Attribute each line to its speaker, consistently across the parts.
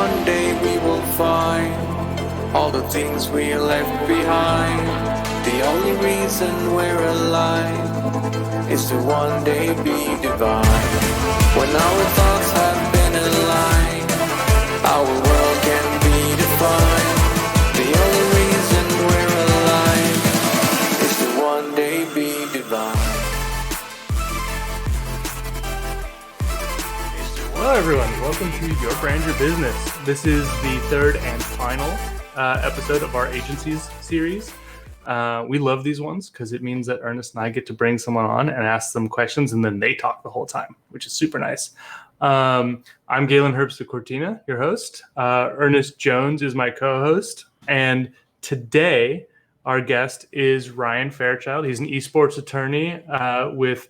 Speaker 1: one day we will find all the things we left behind. The only reason we're alive is to one day be divine. When our thoughts have been aligned, our world can be defined. The only reason we're alive is to one day be divine.
Speaker 2: Hello everyone, welcome to Your Brand, Your Business. This is the third and final episode of our agencies series. We love these ones because it means that Ernest and I get to bring someone on and ask them questions and then they talk the whole time, which is super nice. I'm Galen Herbst Cortina, your host. Ernest Jones is my co-host. And today our guest is Ryan Fairchild. He's an esports attorney with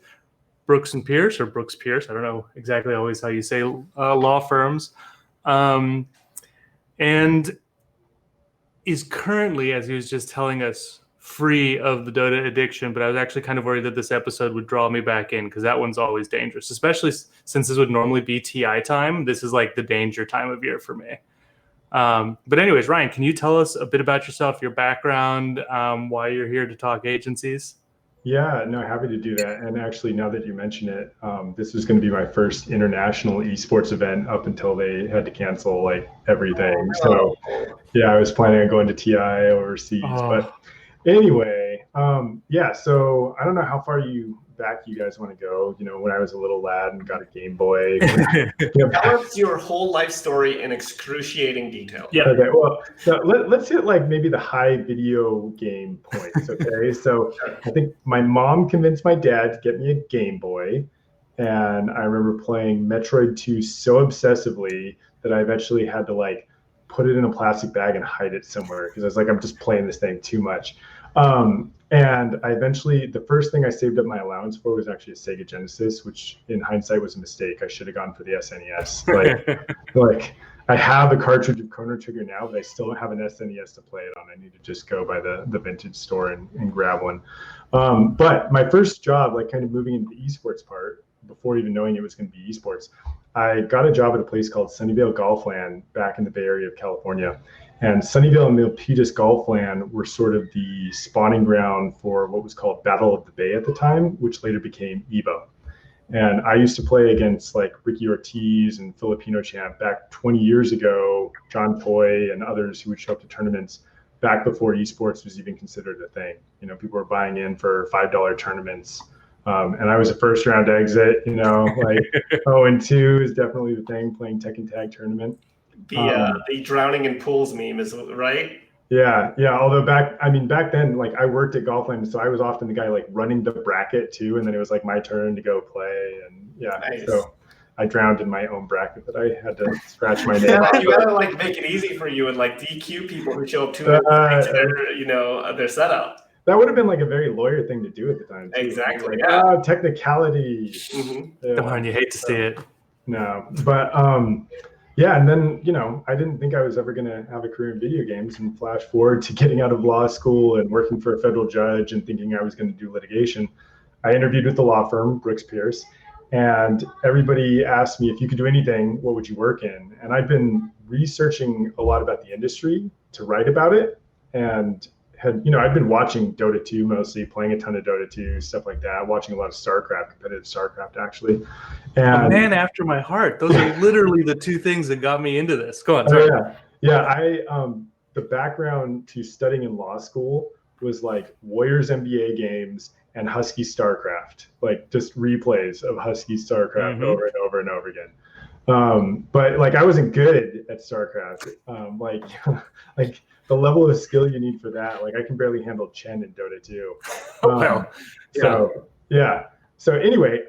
Speaker 2: Brooks and Pierce, or Brooks Pierce. I don't know exactly always how you say law firms. And is currently, as he was just telling us, free of the Dota addiction. But I was actually kind of worried that this episode would draw me back in because that one's always dangerous, especially since this would normally be TI time. This is like the danger time of year for me. But anyways, Ryan, can you tell us a bit about yourself, your background, why you're here to talk agencies?
Speaker 3: Yeah, no, happy to do that. And actually, now that you mention it, this is going to be my first international esports event up until they had to cancel like everything. So yeah, I was planning on going to TI overseas. But anyway, so I don't know how far back you guys want to go. You know, when I was a little lad and got a Game Boy.
Speaker 4: Tell us your whole life story in excruciating detail.
Speaker 3: Yeah. Okay. Well, so let's hit like maybe the high video game points. Okay. So I think my mom convinced my dad to get me a Game Boy, and I remember playing Metroid 2 so obsessively that I eventually had to like put it in a plastic bag and hide it somewhere because I was like, I'm just playing this thing too much. And I eventually, the first thing I saved up my allowance for was actually a Sega Genesis, which in hindsight was a mistake. I should have gone for the SNES. Like I have a cartridge of Chrono Trigger now, but I still don't have an SNES to play it on. I need to just go by the vintage store and grab one. But my first job, like kind of moving into the esports part, before even knowing it was going to be esports, I got a job at a place called Sunnyvale Golfland back in the Bay Area of California. And Sunnyvale and Milpitas Golfland were sort of the spawning ground for what was called Battle of the Bay at the time, which later became EVO. And I used to play against like Ricky Ortiz and Filipino Champ back 20 years ago, John Toy and others who would show up to tournaments back before esports was even considered a thing. You know, people were buying in for $5 tournaments. And I was a first round exit, you know, like 0-2 is definitely the thing, playing Tekken Tag tournament.
Speaker 4: The drowning in pools meme is right.
Speaker 3: Yeah. Although back then, like I worked at Golfland, so I was often the guy like running the bracket too, and then it was like my turn to go play, and
Speaker 4: Nice.
Speaker 3: So I drowned in my own bracket that I had to scratch my name.
Speaker 4: You gotta like make it easy for you and like DQ people who show up too late to their setup.
Speaker 3: That would have been like a very lawyer thing to do at the time. Too.
Speaker 4: Exactly.
Speaker 3: Like, technicality.
Speaker 4: Mm-hmm.
Speaker 3: Yeah.
Speaker 2: Darn, you hate to see it.
Speaker 3: No, but and then, you know, I didn't think I was ever going to have a career in video games, and flash forward to getting out of law school and working for a federal judge and thinking I was going to do litigation. I interviewed with the law firm, Brooks Pierce, and everybody asked me, if you could do anything, what would you work in? And I've been researching a lot about the industry to write about it, and I've been watching Dota 2 mostly, playing a ton of Dota 2, stuff like that, watching a lot of StarCraft, competitive StarCraft actually. And
Speaker 2: a man after my heart. Those are literally the two things that got me into this. Go on. Sorry.
Speaker 3: The background to studying in law school was like Warriors NBA games and Husky StarCraft, like just replays of Husky StarCraft over and over and over again. But like I wasn't good at StarCraft. Like the level of skill you need for that, like I can barely handle Chen in Dota 2. So anyway,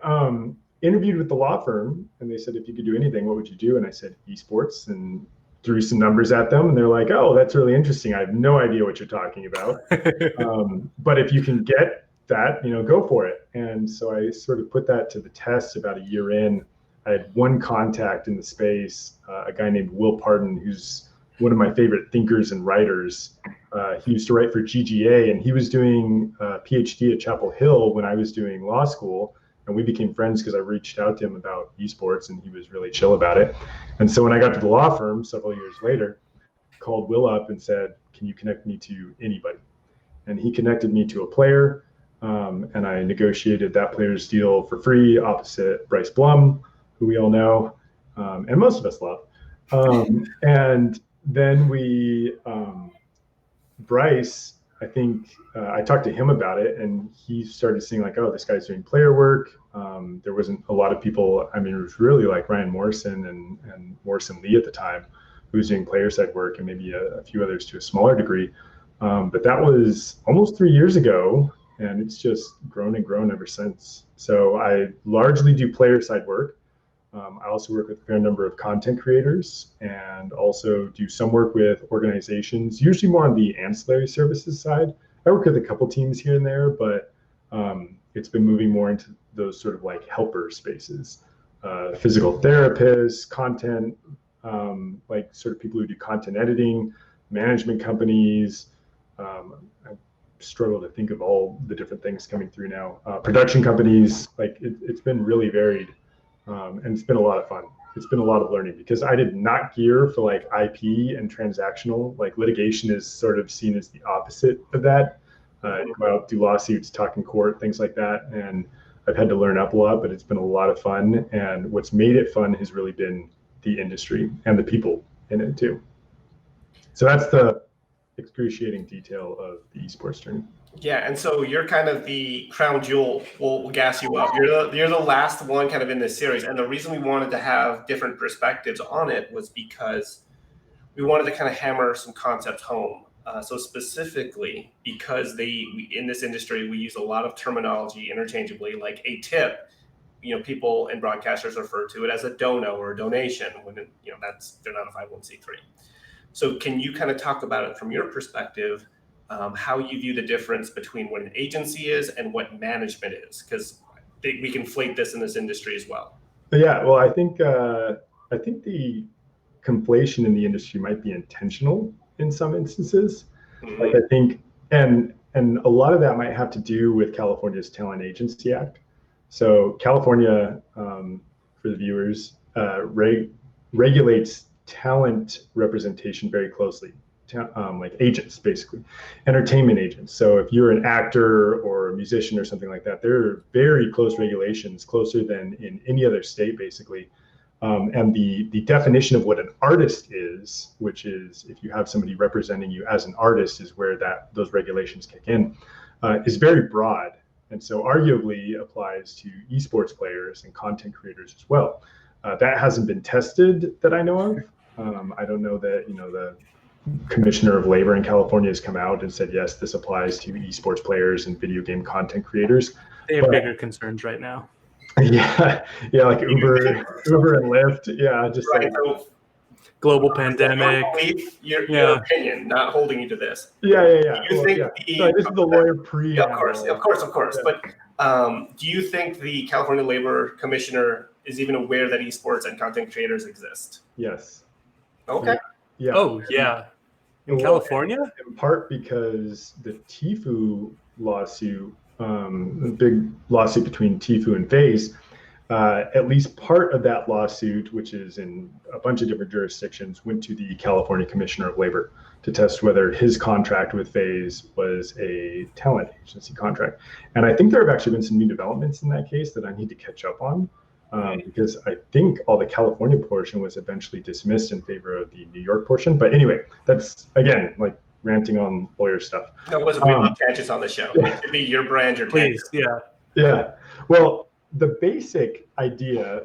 Speaker 3: interviewed with the law firm, and they said, if you could do anything, what would you do? And I said, esports, and threw some numbers at them, and they're like, oh, that's really interesting. I have no idea what you're talking about. But if you can get that, go for it. And so I sort of put that to the test about a year in. I had one contact in the space, a guy named Will Pardon, who's one of my favorite thinkers and writers. He used to write for GGA, and he was doing a PhD at Chapel Hill when I was doing law school. And we became friends because I reached out to him about esports, and he was really chill about it. And so when I got to the law firm several years later, called Will up and said, "Can you connect me to anybody?" And he connected me to a player, and I negotiated that player's deal for free opposite Bryce Blum, who we all know, and most of us love. And then Bryce, I think I talked to him about it, and he started seeing like, oh, this guy's doing player work. There wasn't a lot of people. I mean, it was really like Ryan Morrison and Morrison Lee at the time, who was doing player side work, and maybe a few others to a smaller degree. But that was almost 3 years ago, and it's just grown and grown ever since. So I largely do player side work. I also work with a fair number of content creators, and also do some work with organizations, usually more on the ancillary services side. I work with a couple teams here and there, but it's been moving more into those sort of like helper spaces, physical therapists, content, like sort of people who do content editing, management companies. I struggle to think of all the different things coming through now. Production companies, like it's been really varied. And it's been a lot of fun. It's been a lot of learning because I did not gear for like IP and transactional. Like litigation is sort of seen as the opposite of that. You go out, do lawsuits, talk in court, things like that. And I've had to learn up a lot, but it's been a lot of fun. And what's made it fun has really been the industry and the people in it too. So that's the excruciating detail of the esports journey.
Speaker 4: Yeah, and so you're kind of the crown jewel. We'll gas you up. You're the last one kind of in this series, and the reason we wanted to have different perspectives on it was because we wanted to kind of hammer some concepts home. So specifically, because in this industry we use a lot of terminology interchangeably, like a tip. People and broadcasters refer to it as a dono or a donation when they're not a 501c3. So can you kind of talk about it from your perspective? How you view the difference between what an agency is and what management is, because we conflate this in this industry as well.
Speaker 3: Yeah, well, I think the conflation in the industry might be intentional in some instances. Mm-hmm. Like I think, and a lot of that might have to do with California's Talent Agency Act. So California, for the viewers, regulates talent representation very closely. Like agents, basically, entertainment agents. So if you're an actor or a musician or something like that, there are very close regulations, closer than in any other state, basically. And the definition of what an artist is, which is if you have somebody representing you as an artist, is where those regulations kick in, is very broad. And so arguably applies to esports players and content creators as well. That hasn't been tested that I know of. I don't know that, the Commissioner of Labor in California has come out and said, yes, this applies to esports players and video game content creators.
Speaker 2: They have bigger concerns right now.
Speaker 3: Yeah, like Uber and Lyft. Yeah, just
Speaker 4: right.
Speaker 3: like
Speaker 2: global pandemic.
Speaker 4: Your opinion, not holding you to this.
Speaker 3: Yeah.
Speaker 4: Do you think
Speaker 3: Sorry, this is the lawyer pre.
Speaker 4: Yeah, of course. Yeah. But do you think the California Labor Commissioner is even aware that esports and content creators exist?
Speaker 3: Yes.
Speaker 4: Okay.
Speaker 3: Yeah.
Speaker 2: Oh, yeah. In California?
Speaker 3: In part because the Tfue lawsuit, the big lawsuit between Tfue and FaZe, at least part of that lawsuit, which is in a bunch of different jurisdictions, went to the California Commissioner of Labor to test whether his contract with FaZe was a talent agency contract. And I think there have actually been some new developments in that case that I need to catch up on. Because I think all the California portion was eventually dismissed in favor of the New York portion. But anyway, that's, again, like ranting on lawyer stuff.
Speaker 4: That wasn't really tangents on the show. It should be your brand, your
Speaker 2: please,
Speaker 3: yeah. Well, the basic idea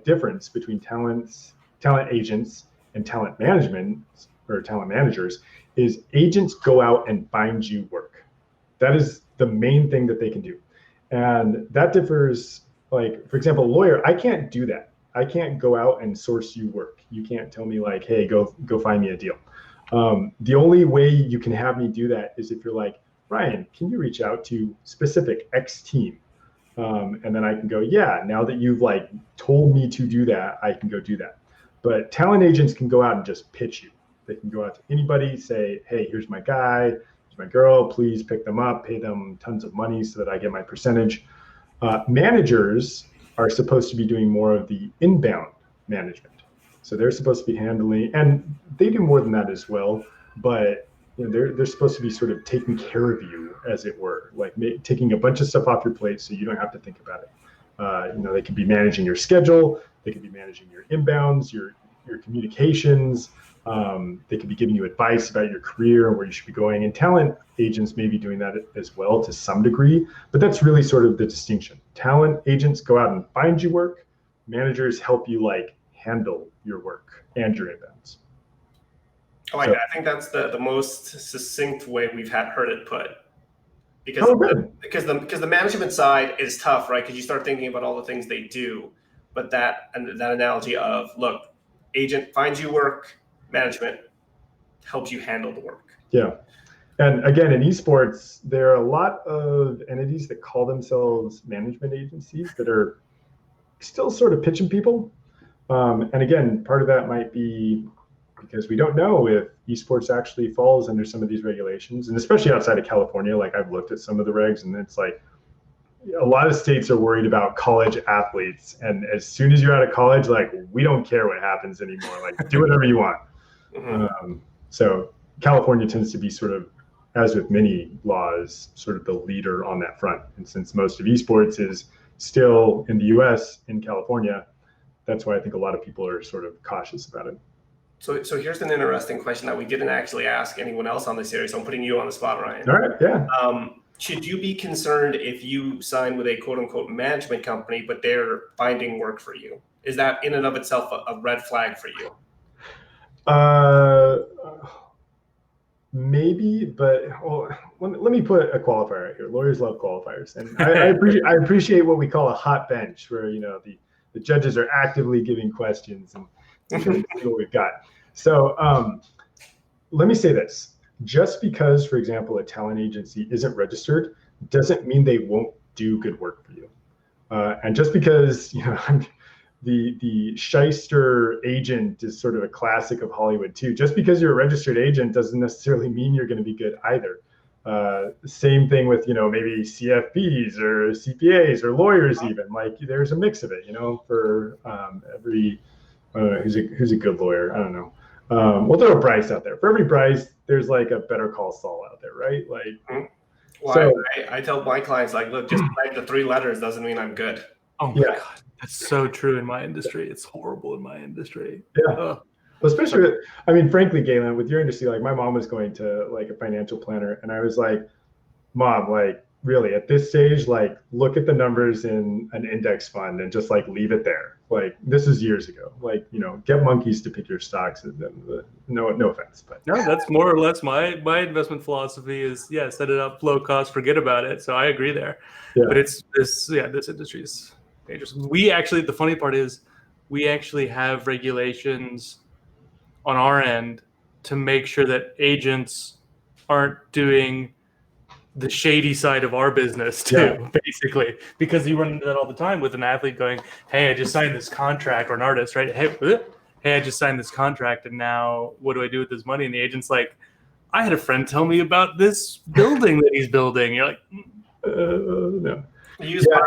Speaker 3: difference between talent agents and talent management or talent managers is agents go out and find you work. That is the main thing that they can do. And that differs. Like, for example, a lawyer, I can't do that. I can't go out and source you work. You can't tell me like, hey, go find me a deal. The only way you can have me do that is if you're like, Ryan, can you reach out to specific X team? And then I can go, yeah, now that you've like told me to do that, I can go do that. But talent agents can go out and just pitch you. They can go out to anybody, say, hey, here's my guy, here's my girl, please pick them up, pay them tons of money so that I get my percentage. Managers are supposed to be doing more of the inbound management. So they're supposed to be handling, and they do more than that as well, but they're supposed to be sort of taking care of you, as it were, like taking a bunch of stuff off your plate so you don't have to think about it. They could be managing your schedule, they could be managing your inbounds, your communications. They could be giving you advice about your career and where you should be going. And talent agents may be doing that as well to some degree, but that's really sort of the distinction. Talent agents go out and find you work. Managers help you handle your work and your inbounds.
Speaker 4: Oh, I think that's the most succinct way we've heard it put. Because the management side is tough, right? Because you start thinking about all the things they do, but that analogy of, look, agent finds you work, management helps you handle the work.
Speaker 3: Yeah. And again, in esports, there are a lot of entities that call themselves management agencies that are still sort of pitching people. And again, part of that might be because we don't know if esports actually falls under some of these regulations, and especially outside of California. I've looked at some of the regs, and it's a lot of states are worried about college athletes, and as soon as you're out of college, we don't care what happens anymore. Do whatever you want. Mm-hmm. So California tends to be sort of, as with many laws, sort of the leader on that front. And since most of esports is still in the US, in California, that's why I think a lot of people are sort of cautious about it.
Speaker 4: So here's an interesting question that we didn't actually ask anyone else on this series. So I'm putting you on the spot, Ryan.
Speaker 3: All right, yeah.
Speaker 4: Should you be concerned if you sign with a quote unquote management company, but they're finding work for you? Is that in and of itself a red flag for you?
Speaker 3: Maybe, but let me put a qualifier out here. Lawyers love qualifiers, and I appreciate what we call a hot bench, where the judges are actively giving questions and see what we've got. So let me say this: just because, for example, a talent agency isn't registered doesn't mean they won't do good work for you. And just because the shyster agent is sort of a classic of Hollywood too. Just because you're a registered agent doesn't necessarily mean you're going to be good either. Same thing with maybe CFPs or CPAs or lawyers even. There's a mix of it. For every who's a good lawyer. I don't know. We'll throw a Bryce out there. For every Bryce, there's a Better Call Saul out there, right?
Speaker 4: I tell my clients look, just the 3 letters doesn't mean I'm good.
Speaker 2: Oh my God. That's so true in my industry. It's horrible in my industry.
Speaker 3: Yeah. Well, especially frankly, Galen, with your industry, my mom was going to a financial planner, and I was like, Mom, really at this stage, look at the numbers in an index fund and just leave it there. This is years ago. Get monkeys to pick your stocks. No offense, but
Speaker 2: no, that's more or less my investment philosophy is set it up low cost, forget about it. So I agree there. Yeah. But it's this industry is dangerous. The funny part is we actually have regulations on our end to make sure that agents aren't doing the shady side of our business too, basically, because you run into that all the time with an athlete going, hey, I just signed this contract, or an artist, right? Hey, I just signed this contract, and now what do I do with this money? And the agent's like, I had a friend tell me about this building that he's building. You're like,
Speaker 3: no.
Speaker 4: Use my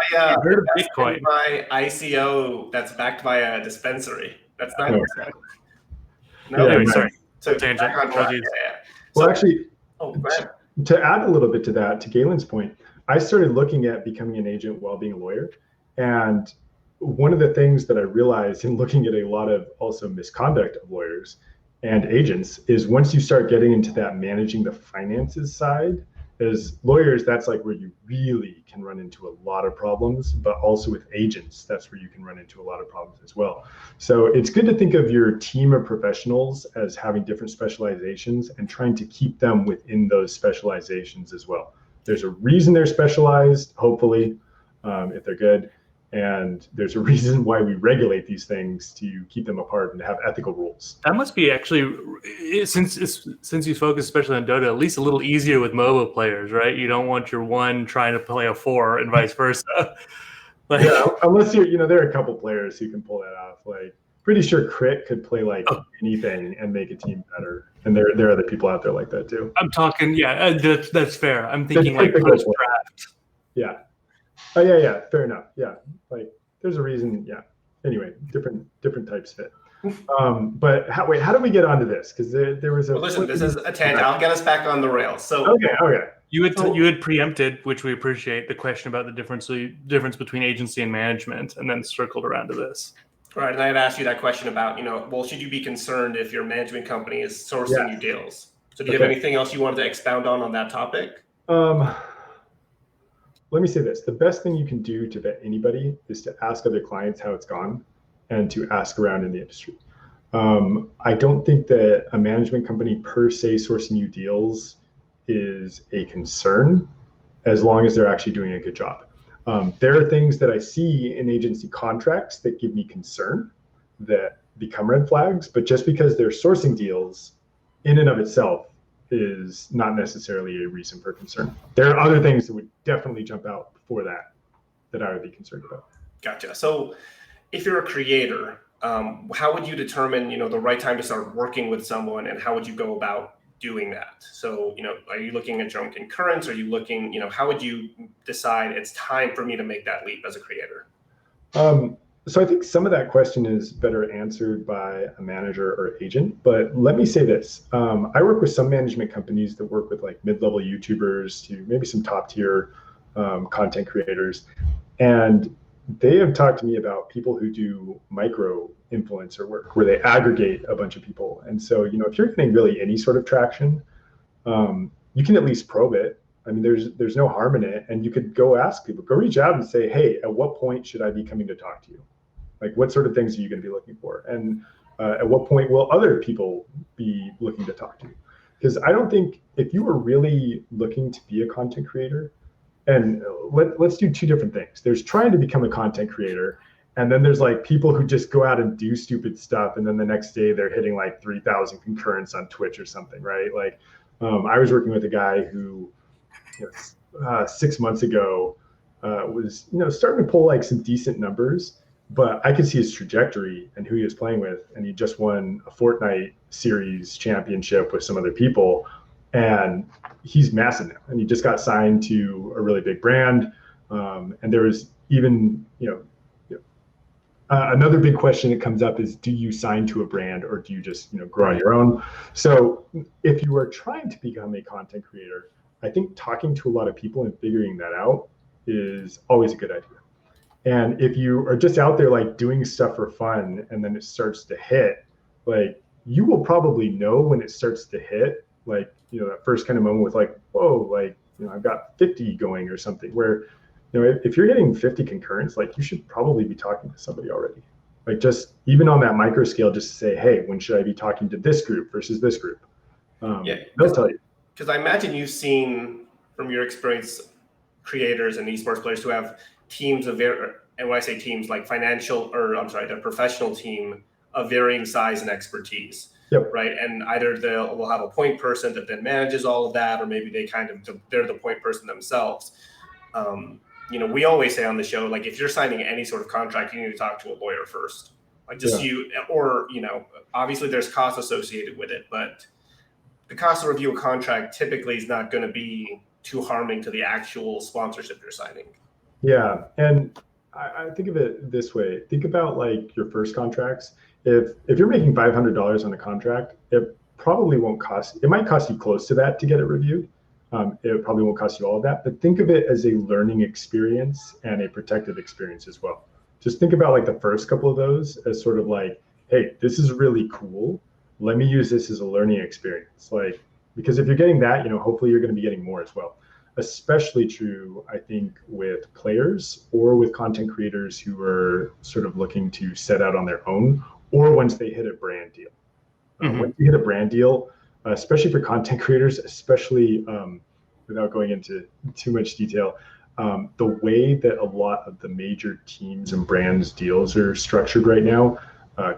Speaker 4: ICO that's backed by a dispensary. That's not exactly. No,
Speaker 2: anyway, sorry.
Speaker 4: So
Speaker 2: tangent.
Speaker 3: Well, actually, go ahead. To add a little bit to that, to Galen's point, I started looking at becoming an agent while being a lawyer. And one of the things that I realized in looking at a lot of also misconduct of lawyers and agents is once you start getting into that managing the finances side, as lawyers, that's where you really can run into a lot of problems, but also with agents, that's where you can run into a lot of problems as well. So it's good to think of your team of professionals as having different specializations and trying to keep them within those specializations as well. There's a reason they're specialized, hopefully, if they're good. And there's a reason why we regulate these things to keep them apart and to have ethical rules.
Speaker 2: That must be actually, since you focus especially on Dota, at least a little easier with MOBA players, right? You don't want your 1 trying to play a 4 and vice versa.
Speaker 3: Unless there are a couple players who can pull that off. Pretty sure Crit could play anything and make a team better. And there are other people out there like that too.
Speaker 2: I'm talking, that's fair. I'm thinking post-draft.
Speaker 3: Yeah. Oh yeah, fair enough. Yeah, like there's a reason. Yeah. Anyway, different types fit. But how do we get onto this? Because there was a.
Speaker 4: Well, listen, this is a tangent. I'll get us back on the rails. So
Speaker 3: okay.
Speaker 2: You had preempted, which we appreciate, the question about the difference between agency and management, and then circled around to this.
Speaker 4: Right, and I had asked you that question about, well, should you be concerned if your management company is sourcing you deals? So do you have anything else you wanted to expound on that topic?
Speaker 3: Let me say this. The best thing you can do to vet anybody is to ask other clients how it's gone and to ask around in the industry. I don't think that a management company per se sourcing you deals is a concern as long as they're actually doing a good job. There are things that I see in agency contracts that give me concern that become red flags, but just because they're sourcing deals in and of itself is not necessarily a reason for concern. There are other things that would definitely jump out before that I would be concerned about.
Speaker 4: Gotcha. So if you're a creator, how would you determine, the right time to start working with someone, and how would you go about doing that? So, are you looking at your own concurrence? Are you looking, how would you decide it's time for me to make that leap as a creator?
Speaker 3: So I think some of that question is better answered by a manager or agent, but let me say this. I work with some management companies that work with like mid-level YouTubers to maybe some top tier content creators. And they have talked to me about people who do micro influencer work where they aggregate a bunch of people. And so, if you're getting really any sort of traction, you can at least probe it. I mean, there's no harm in it. And you could go ask people, go reach out and say, hey, at what point should I be coming to talk to you? Like, what sort of things are you going to be looking for? And at what point will other people be looking to talk to you? Because I don't think if you are really looking to be a content creator, and let's do two different things. There's trying to become a content creator, and then there's like people who just go out and do stupid stuff, and then the next day they're hitting like 3,000 concurrents on Twitch or something, right? Like, I was working with a guy who 6 months ago was starting to pull like some decent numbers, but I could see his trajectory and who he was playing with, and he just won a Fortnite series championship with some other people, and he's massive now, and he just got signed to a really big brand. And there was even another big question that comes up is, do you sign to a brand or do you just grow on your own? So if you are trying to become a content creator, I think talking to a lot of people and figuring that out is always a good idea. And if you are just out there like doing stuff for fun and then it starts to hit, like you will probably know when it starts to hit, like that first kind of moment with like, whoa, like I've got 50 going or something, where if you're getting 50 concurrents, like you should probably be talking to somebody already. Like just even on that micro scale, just to say, hey, when should I be talking to this group versus this group? They'll tell you.
Speaker 4: Because I imagine you've seen from your experience creators and esports players who have teams of and when I say teams, like the professional team of varying size and expertise.
Speaker 3: Yep.
Speaker 4: Right. And either we'll have a point person that then manages all of that, or maybe they're the point person themselves. We always say on the show, like if you're signing any sort of contract, you need to talk to a lawyer first. Like obviously there's costs associated with it, but the cost to review a contract typically is not going to be too harming to the actual sponsorship you're signing. Yeah.
Speaker 3: And I think of it this way. Think about like your first contracts. If you're making $500 on a contract, it probably won't cost, it might cost you close to that to get it reviewed. It probably won't cost you all of that, but think of it as a learning experience and a protective experience as well. Just think about like the first couple of those as sort of like, hey, this is really cool. Let me use this as a learning experience. Like, because if you're getting that, hopefully you're going to be getting more as well. Especially true, I think, with players or with content creators who are sort of looking to set out on their own, or once they hit a brand deal. Once you hit a brand deal, especially for content creators, especially without going into too much detail, the way that a lot of the major teams and brands deals are structured right now,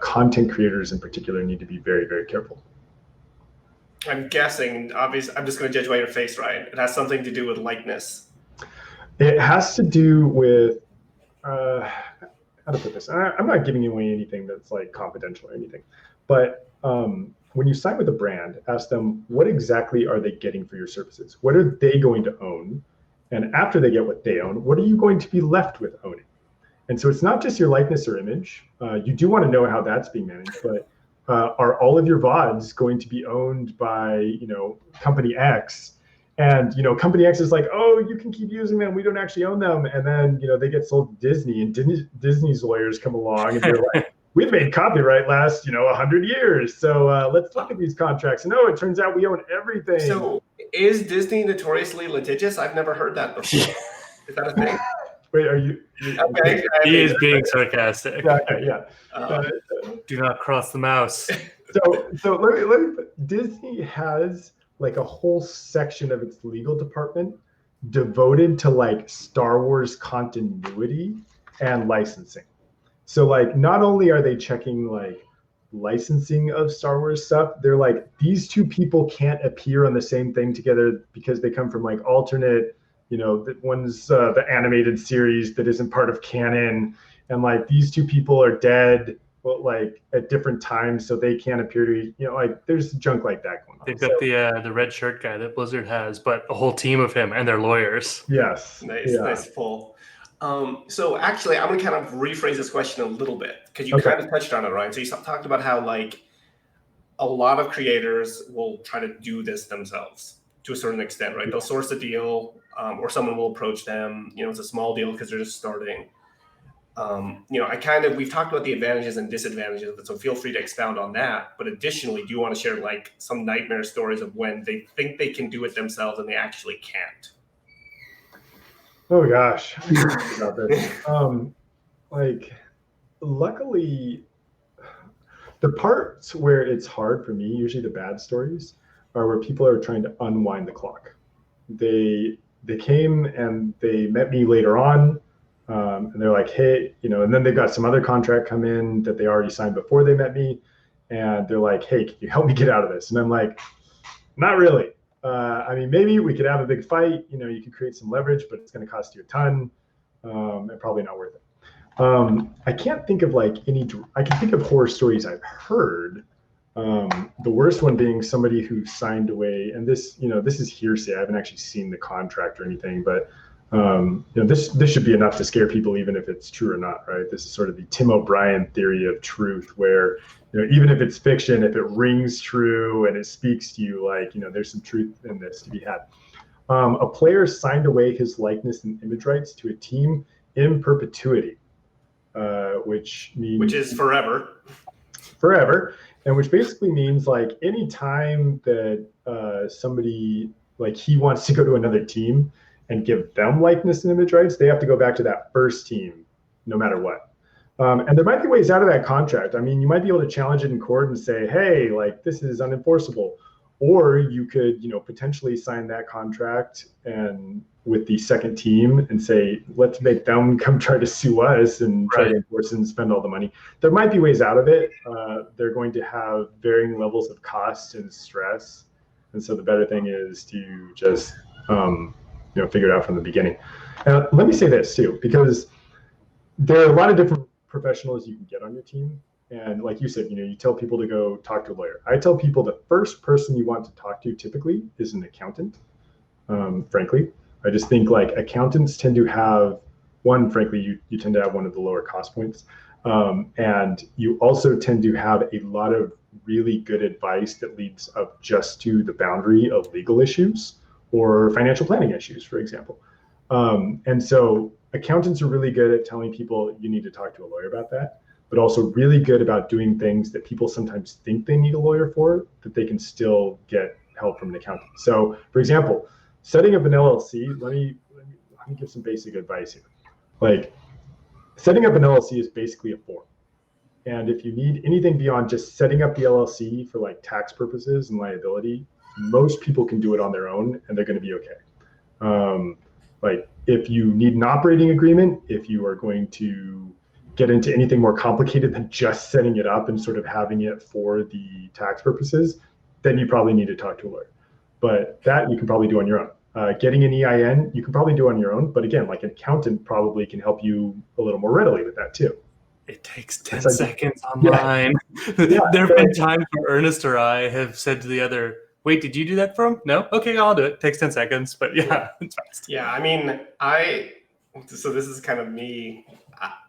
Speaker 3: content creators in particular need to be very, very careful.
Speaker 4: I'm guessing, obviously, I'm just going to judge by your face, Ryan. It has something to do with likeness.
Speaker 3: It has to do with, how to put this? I'm not giving away anything that's like confidential or anything, but when you sign with a brand, ask them, what exactly are they getting for your services? What are they going to own? And after they get what they own, what are you going to be left with owning? And so it's not just your likeness or image. You do want to know how that's being managed, but are all of your VODs going to be owned by, company X? And, company X is like, oh, you can keep using them. We don't actually own them. And then, they get sold to Disney, and Disney's lawyers come along and they're like, we've made copyright last, 100 years. So let's look at these contracts. And it turns out we own everything.
Speaker 4: So is Disney notoriously litigious? I've never heard that before. Is that a thing?
Speaker 3: Wait, are you?
Speaker 4: Okay.
Speaker 2: He is being sarcastic.
Speaker 3: Yeah.
Speaker 2: Do not cross the mouse.
Speaker 3: So let me. Disney has like a whole section of its legal department devoted to like Star Wars continuity and licensing. So like, not only are they checking like licensing of Star Wars stuff, they're like, these two people can't appear on the same thing together because they come from like alternate. One's the animated series that isn't part of canon, and like these two people are dead, but like at different times, so they can't appear to. Like there's junk like that going on.
Speaker 2: They've got the red shirt guy that Blizzard has, but a whole team of him and their lawyers.
Speaker 3: Yes,
Speaker 4: nice pull. So actually, I'm gonna kind of rephrase this question a little bit because you kind of touched on it, Ryan. So you talked about how like a lot of creators will try to do this themselves to a certain extent, right? They'll source a deal, or someone will approach them. It's a small deal because they're just starting. We've talked about the advantages and disadvantages of it, so feel free to expound on that. But additionally, do you want to share like some nightmare stories of when they think they can do it themselves and they actually can't?
Speaker 3: Oh gosh, about this. Luckily, the parts where it's hard for me, usually the bad stories, are where people are trying to unwind the clock. They came and they met me later on, and they're like, hey, and then they've got some other contract come in that they already signed before they met me, and they're like, hey, can you help me get out of this? And I'm like, not really. Maybe we could have a big fight. You could create some leverage, but it's going to cost you a ton, and probably not worth it. I can't think of like I can think of horror stories I've heard. The worst one being somebody who signed away, and this is hearsay. I haven't actually seen the contract or anything, but this should be enough to scare people, even if it's true or not, right? This is sort of the Tim O'Brien theory of truth, where even if it's fiction, if it rings true and it speaks to you, like there's some truth in this to be had. A player signed away his likeness and image rights to a team in perpetuity, which
Speaker 4: is forever.
Speaker 3: And which basically means like any time that somebody like he wants to go to another team and give them likeness and image rights, they have to go back to that first team no matter what. And there might be ways out of that contract. You might be able to challenge it in court and say, hey, like this is unenforceable. Or you could, potentially sign that contract and with the second team and say, let's make them come try to sue us and try to enforce and spend all the money. There might be ways out of it. They're going to have varying levels of cost and stress. And so the better thing is to just, figure it out from the beginning. Let me say this too, because there are a lot of different professionals you can get on your team. And like you said, you tell people to go talk to a lawyer. I tell people the first person you want to talk to typically is an accountant. Frankly, I just think like accountants tend to have you tend to have one of the lower cost points. And you also tend to have a lot of really good advice that leads up just to the boundary of legal issues or financial planning issues, for example. And so accountants are really good at telling people you need to talk to a lawyer about that, but also really good about doing things that people sometimes think they need a lawyer for, that they can still get help from an accountant. So for example, setting up an LLC, let me give some basic advice here. Like setting up an LLC is basically a form. And if you need anything beyond just setting up the LLC for like tax purposes and liability, most people can do it on their own and they're going to be okay. Like if you need an operating agreement, if you are going to get into anything more complicated than just setting it up and sort of having it for the tax purposes, then you probably need to talk to a lawyer. But that you can probably do on your own. Getting an EIN, you can probably do on your own. But again, like an accountant probably can help you a little more readily with that too.
Speaker 2: It takes 10 seconds online. Yeah. There have been times where Ernest or I have said to the other, wait, did you do that for him? No? Okay, I'll do it. Takes 10 seconds, but yeah, it's fast.
Speaker 4: Yeah, I mean, so this is kind of me.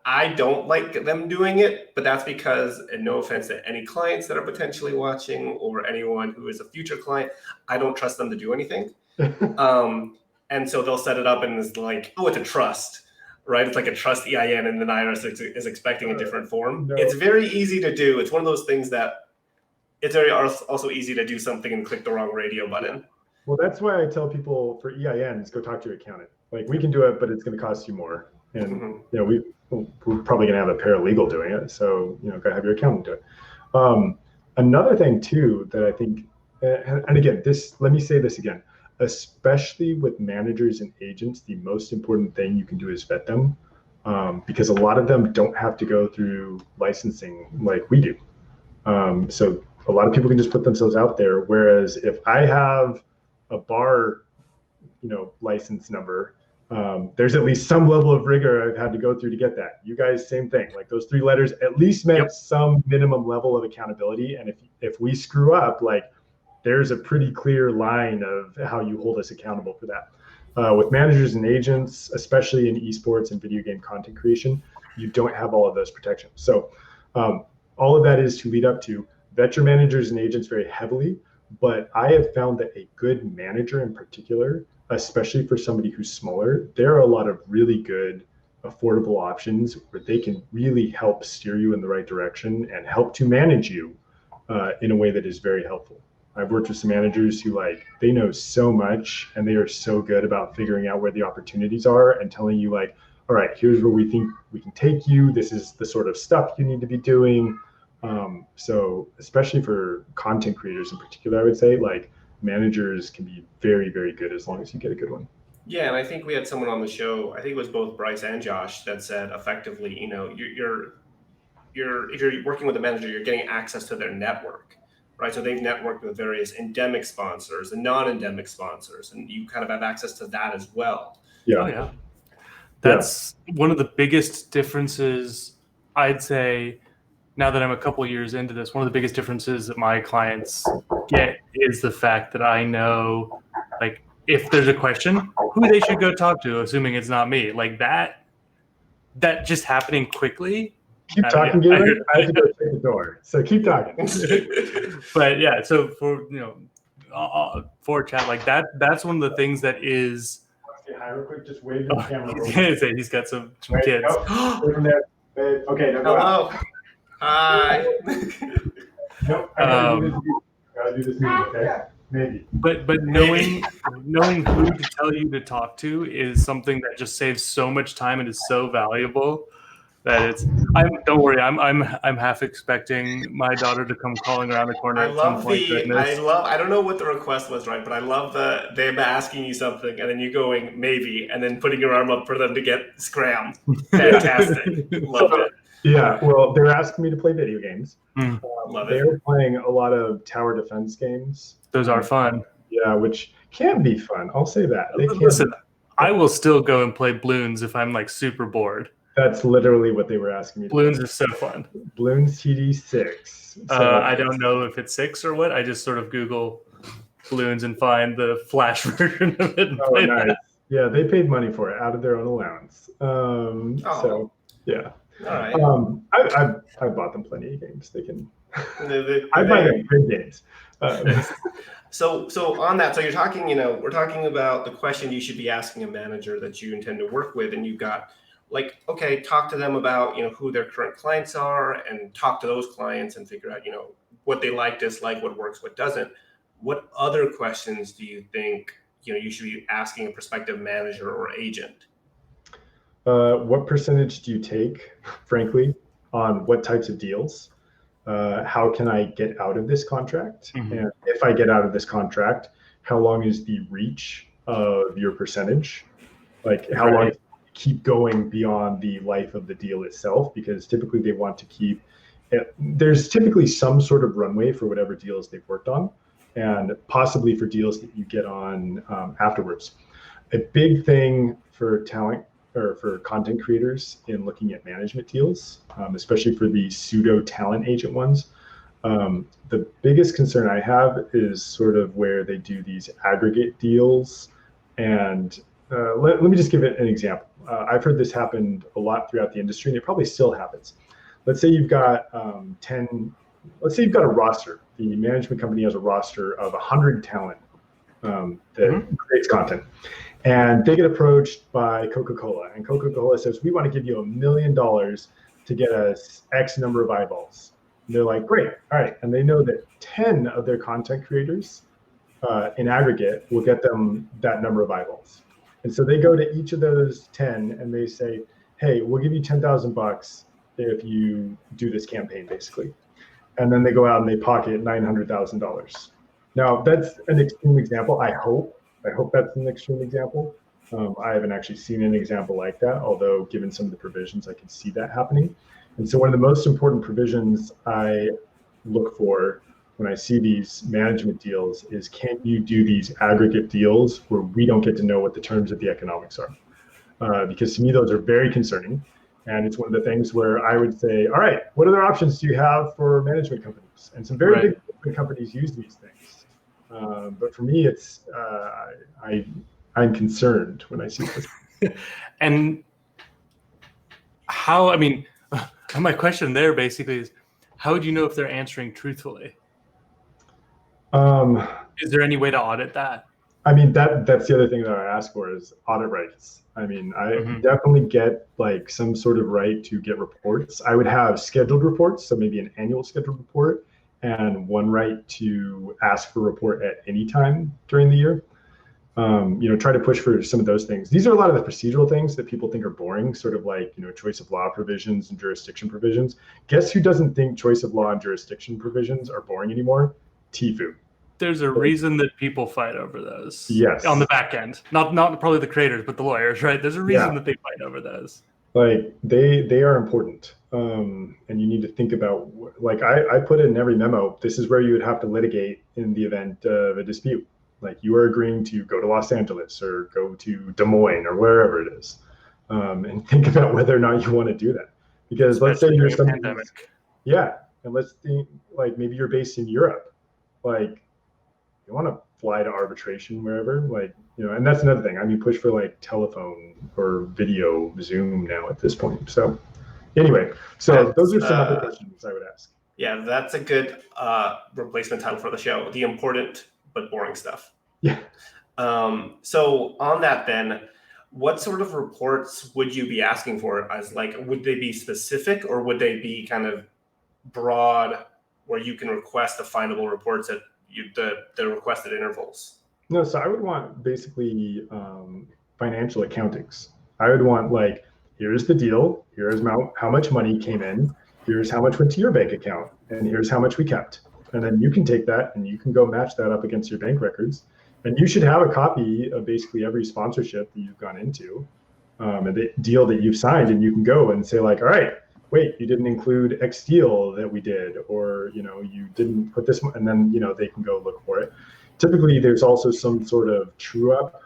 Speaker 4: I don't like them doing it, but that's because, and no offense to any clients that are potentially watching or anyone who is a future client, I don't trust them to do anything. And so they'll set it up and it's like, oh, it's a trust, right? It's like a trust EIN, and then IRS is expecting a different form.
Speaker 3: No.
Speaker 4: It's very easy to do. It's one of those things that it's very also easy to do something and click the wrong radio button.
Speaker 3: Well, that's why I tell people for EINs, go talk to your accountant. Like, we can do it, but it's going to cost you more. And we're probably going to have a paralegal doing it. So, go have your accountant do it. Another thing too that I think, and again, let me say this again, especially with managers and agents, the most important thing you can do is vet them, because a lot of them don't have to go through licensing like we do. So a lot of people can just put themselves out there. Whereas if I have a bar, license number, there's at least some level of rigor I've had to go through to get that. You guys, same thing. Like, those 3 letters at least meant some minimum level of accountability. And if we screw up, like, there's a pretty clear line of how you hold us accountable for that. With managers and agents, especially in esports and video game content creation, you don't have all of those protections. So all of that is to lead up to vet your managers and agents very heavily. But I have found that a good manager in particular, especially for somebody who's smaller, there are a lot of really good affordable options where they can really help steer you in the right direction and help to manage you in a way that is very helpful. I've worked with some managers who, like, they know so much and they are so good about figuring out where the opportunities are and telling you, like, all right, here's where we think we can take you. This is the sort of stuff you need to be doing. So especially for content creators in particular, I would say, like, managers can be very, very good as long as you get a good one.
Speaker 4: Yeah, and I think we had someone on the show, I think it was both Bryce and Josh, that said effectively, if you're working with a manager, you're getting access to their network, right? So they've networked with various endemic sponsors and non-endemic sponsors, and you kind of have access to that as well.
Speaker 3: Yeah.
Speaker 2: Oh, yeah. That's one of the biggest differences, I'd say, now that I'm a couple years into this. One of the biggest differences that my clients get is the fact that I know, like, if there's a question, who they should go talk to, assuming it's not me. Like, that just happening quickly.
Speaker 3: Keep talking, Gary. I have to go check the door. So keep talking.
Speaker 2: But yeah, so for chat, like, that's one of the things that is.
Speaker 3: Say hi real quick. Just wave your camera.
Speaker 2: He's gonna say he's got some kids.
Speaker 3: Okay. No,
Speaker 4: hello. Hi.
Speaker 3: Nope. I gotta do this meeting, okay? Maybe.
Speaker 2: But knowing who to tell you to talk to is something that just saves so much time and is so valuable that don't worry, I'm half expecting my daughter to come calling around the corner at some point.
Speaker 4: I don't know what the request was, right? But I love them asking you something and then you going maybe and then putting your arm up for them to get scrammed. Fantastic. Love it.
Speaker 3: Yeah, well, they're asking me to play video games.
Speaker 4: Love it.
Speaker 3: They're playing a lot of tower defense games.
Speaker 2: Those are fun.
Speaker 3: Yeah, which can be fun. I'll say that.
Speaker 2: Listen, I will still go and play Bloons if I'm, like, super bored.
Speaker 3: That's literally what they were asking me to
Speaker 2: Bloons
Speaker 3: play.
Speaker 2: is so fun.
Speaker 3: Bloons TD6. So,
Speaker 2: I don't know if it's 6 or what. I just sort of Google Bloons and find the Flash version of it.
Speaker 3: Oh, nice. That. Yeah, they paid money for it out of their own allowance. So, yeah.
Speaker 4: All right.
Speaker 3: I bought them plenty of games. They can. I buy them good games.
Speaker 4: So on that, so you're talking, we're talking about the question you should be asking a manager that you intend to work with, and you've got, like, okay, talk to them about, who their current clients are, and talk to those clients and figure out, what they like, dislike, what works, what doesn't. What other questions do you think, you should be asking a prospective manager or agent?
Speaker 3: What percentage do you take, frankly, on what types of deals? How can I get out of this contract? Mm-hmm. And if I get out of this contract, how long is the reach of your percentage? Like, how long keep going beyond the life of the deal itself? Because typically they want to keep, there's typically some sort of runway for whatever deals they've worked on, and possibly for deals that you get on afterwards. A big thing for talent or for content creators in looking at management deals, especially for the pseudo talent agent ones, The biggest concern I have is sort of where they do these aggregate deals. And let me just give it an example. I've heard this happen a lot throughout the industry, and it probably still happens. Let's say you've got let's say you've got a roster. The management company has a roster of 100 talent that creates content. And they get approached by Coca-Cola. And Coca-Cola says, we want to give you $1 million to get us X number of eyeballs. And they're like, great, all right. And they know that 10 of their content creators in aggregate will get them that number of eyeballs. And so they go to each of those 10 and they say, hey, we'll give you $10,000 if you do this campaign, basically. And then they go out and they pocket $900,000. Now, that's an extreme example. I hope that's an extreme example. I haven't actually seen an example like that, although given some of the provisions, I can see that happening. And so one of the most important provisions I look for when I see these management deals is, can you do these aggregate deals where we don't get to know what the terms of the economics are? Because to me, those are very concerning. And it's one of the things where I would say, all right, what other options do you have for management companies? And some very big companies use these things. But for me, it's I'm concerned when I see this.
Speaker 2: And how, I mean, my question there basically is, how would you know if they're answering truthfully? Is there any way to audit that?
Speaker 3: I mean, that's the other thing that I ask for is audit rights. I mean, I definitely get like some sort of right to get reports. I would have scheduled reports, so maybe an annual scheduled report, and one right to ask for a report at any time during the year. Try to push for some of those things. These are a lot of the procedural things that people think are boring, sort of like, choice of law provisions and jurisdiction provisions. Guess who doesn't think choice of law and jurisdiction provisions are boring anymore? TIFU.
Speaker 2: There's a reason that people fight over those.
Speaker 3: Yes.
Speaker 2: On the back end. Not probably the creators, but the lawyers, right? There's a reason that they fight over those.
Speaker 3: Like they are important. And you need to think about, like I put in every memo, this is where you would have to litigate in the event of a dispute. Like you are agreeing to go to Los Angeles or go to Des Moines or wherever it is. And think about whether or not you want to do that. Because let's say you're pandemic. Yeah. And let's think like maybe you're based in Europe. Like you want to fly to arbitration wherever, like, and that's another thing. I mean, push for like telephone or video Zoom now at this point. So anyway, those are some other questions I would ask.
Speaker 4: Yeah, that's a good replacement title for the show. The important but boring stuff.
Speaker 3: Yeah.
Speaker 4: So on that then, what sort of reports would you be asking for? As like, would they be specific or would they be kind of broad where you can request the findable reports at the requested intervals?
Speaker 3: No, so I would want basically financial accountings. I would want like, here's the deal, here's how much money came in, here's how much went to your bank account, and here's how much we kept. And then you can take that and you can go match that up against your bank records. And you should have a copy of basically every sponsorship that you've gone into and the deal that you've signed. And you can go and say like, all right, wait, you didn't include X deal that we did, or, you didn't put this, and then, they can go look for it. Typically, there's also some sort of true up,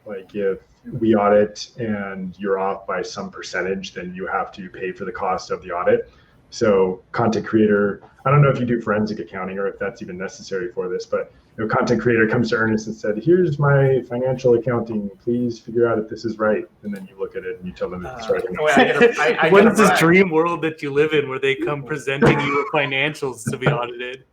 Speaker 3: like if we audit and you're off by some percentage, then you have to pay for the cost of the audit. So content creator, I don't know if you do forensic accounting or if that's even necessary for this, but content creator comes to Ernest and said, here's my financial accounting, please figure out if this is right. And then you look at it and you tell them if it's right or not.
Speaker 2: What is this dream world that you live in where they come presenting you with financials to be audited?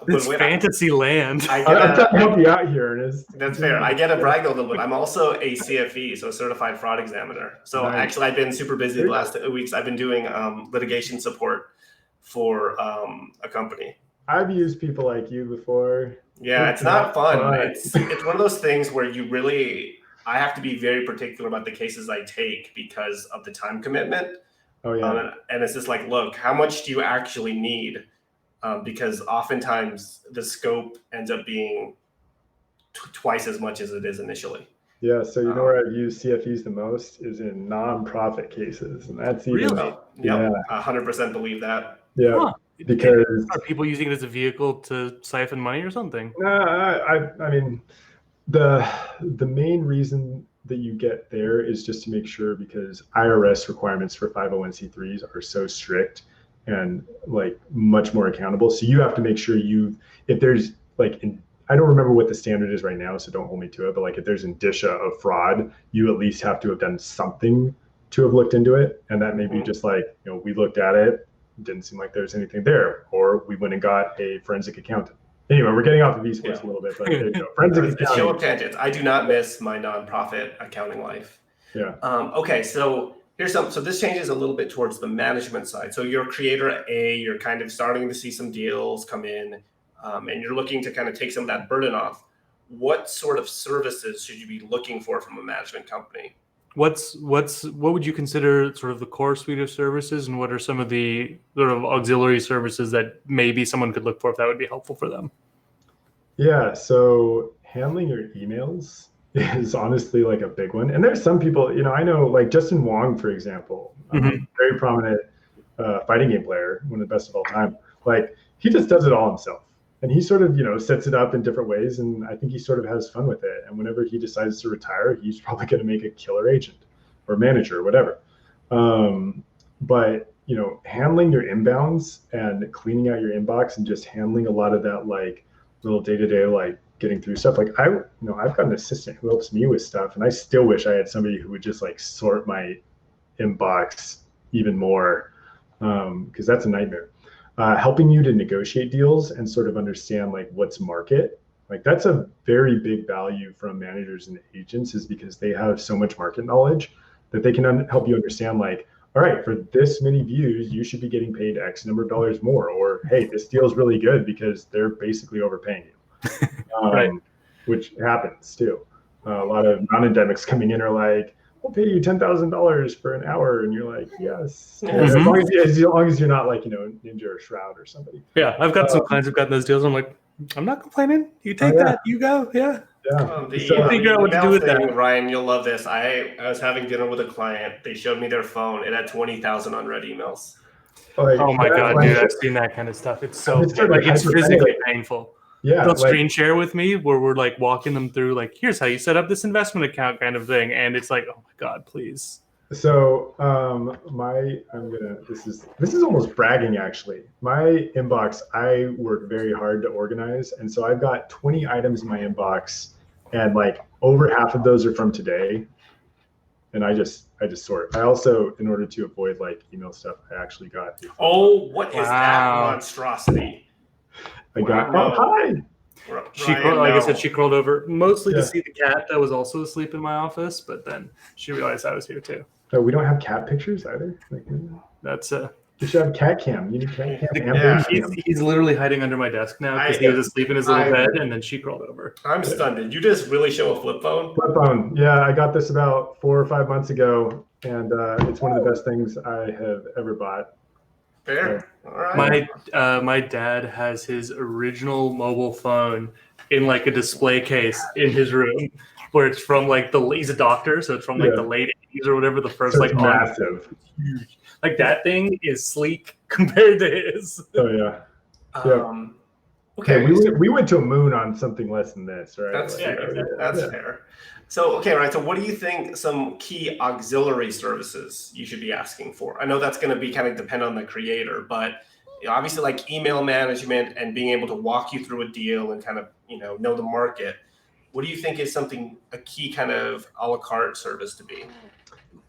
Speaker 2: It's fantasy land.
Speaker 3: I'm trying to help you out here, Ernest.
Speaker 4: That's fair. I get to brag a little bit. I'm also a CFE, so certified fraud examiner. So actually, I've been super busy the last 2 weeks. I've been doing litigation support for a company.
Speaker 3: I've used people like you before.
Speaker 4: Yeah, it's not fun. It's one of those things where I have to be very particular about the cases I take because of the time commitment.
Speaker 3: Oh yeah.
Speaker 4: And it's just like, look, how much do you actually need? Because oftentimes the scope ends up being twice as much as it is initially.
Speaker 3: Yeah, so where I've used CFEs the most is in nonprofit cases, and that's even
Speaker 4: really, yeah, 100% believe that.
Speaker 3: Yeah,
Speaker 2: huh.
Speaker 3: Because
Speaker 2: are people using it as a vehicle to siphon money or something?
Speaker 3: No, I mean, the main reason that you get there is just to make sure, because IRS requirements for 501c3s are so strict. and like much more accountable. So you have to make sure if there's like, I don't remember what the standard is right now, so don't hold me to it, but like if there's indicia of fraud, you at least have to have done something to have looked into it. And that may be just like, we looked at it, didn't seem like there's anything there, or we went and got a forensic accountant. Anyway, we're getting off of esports a little bit, but there you go. Forensic accounting.
Speaker 4: Show of tangents. I do not miss my nonprofit accounting life.
Speaker 3: Yeah.
Speaker 4: Okay, so here's something. So this changes a little bit towards the management side. So you're creator A, you're kind of starting to see some deals come in, and you're looking to kind of take some of that burden off. What sort of services should you be looking for from a management company?
Speaker 2: What would you consider sort of the core suite of services, and what are some of the sort of auxiliary services that maybe someone could look for if that would be helpful for them?
Speaker 3: Yeah, so handling your emails is honestly like a big one. And there's some people, I know like Justin Wong, for example, very prominent fighting game player, one of the best of all time. Like he just does it all himself. And he sort of, sets it up in different ways. And I think he sort of has fun with it. And whenever he decides to retire, he's probably going to make a killer agent or manager or whatever. But, handling your inbounds and cleaning out your inbox and just handling a lot of that, like little day-to-day, like getting through stuff. Like I've got an assistant who helps me with stuff. And I still wish I had somebody who would just like sort my inbox even more, because that's a nightmare. Helping you to negotiate deals and sort of understand like what's market. Like that's a very big value from managers and agents, is because they have so much market knowledge that they can help you understand like, all right, for this many views, you should be getting paid X number of dollars more, or hey, this deal is really good because they're basically overpaying you,
Speaker 2: Right.
Speaker 3: Which happens too. A lot of non-endemics coming in are like, we'll pay you $10,000 for an hour, and you're like, yes, as long as you're not like Ninja or Shroud or somebody.
Speaker 2: Yeah, I've got some clients who've gotten those deals. I'm like, I'm not complaining. You take that, you go, yeah.
Speaker 4: Figure out what to do with that. Ryan, you'll love this. I was having dinner with a client. They showed me their phone. It had 20,000 unread emails.
Speaker 2: Oh my god, dude! I've seen that kind of stuff. It's so it's physically painful.
Speaker 3: Yeah,
Speaker 2: they'll screen share with me where we're like walking them through like, here's how you set up this investment account kind of thing, and it's like, oh my god, please.
Speaker 3: So this is almost bragging actually. My inbox, I work very hard to organize, and so I've got 20 items in my inbox, and like over half of those are from today, and I just sort. I also, in order to avoid like email stuff, I actually got.
Speaker 4: What is that monstrosity?
Speaker 3: I got hi.
Speaker 2: She crawled over mostly to see the cat that was also asleep in my office, but then she realized I was here too.
Speaker 3: Oh, we don't have cat pictures either.
Speaker 2: That's
Speaker 3: you should have cat cam. You need cat cam.
Speaker 2: Yeah, he's literally hiding under my desk now because he was asleep in his little bed, and then she crawled over.
Speaker 4: I'm stunned. Did you just really show a flip phone?
Speaker 3: Flip phone. Yeah, I got this about 4 or 5 months ago, and it's one of the best things I have ever bought.
Speaker 4: Fair. All right.
Speaker 2: My dad has his original mobile phone in like a display case in his room, where it's from like he's a doctor, so it's from like the late 80s or whatever. The first like
Speaker 3: massive,
Speaker 2: huge. Like that thing is sleek compared to his.
Speaker 3: Oh yeah. Okay, we went to a moon on something less than this, right?
Speaker 4: That's fair. That's fair. So right. So what do you think some key auxiliary services you should be asking for? I know that's going to be kind of depend on the creator, but obviously like email management and being able to walk you through a deal and kind of know the market. What do you think is a key kind of a la carte service to be?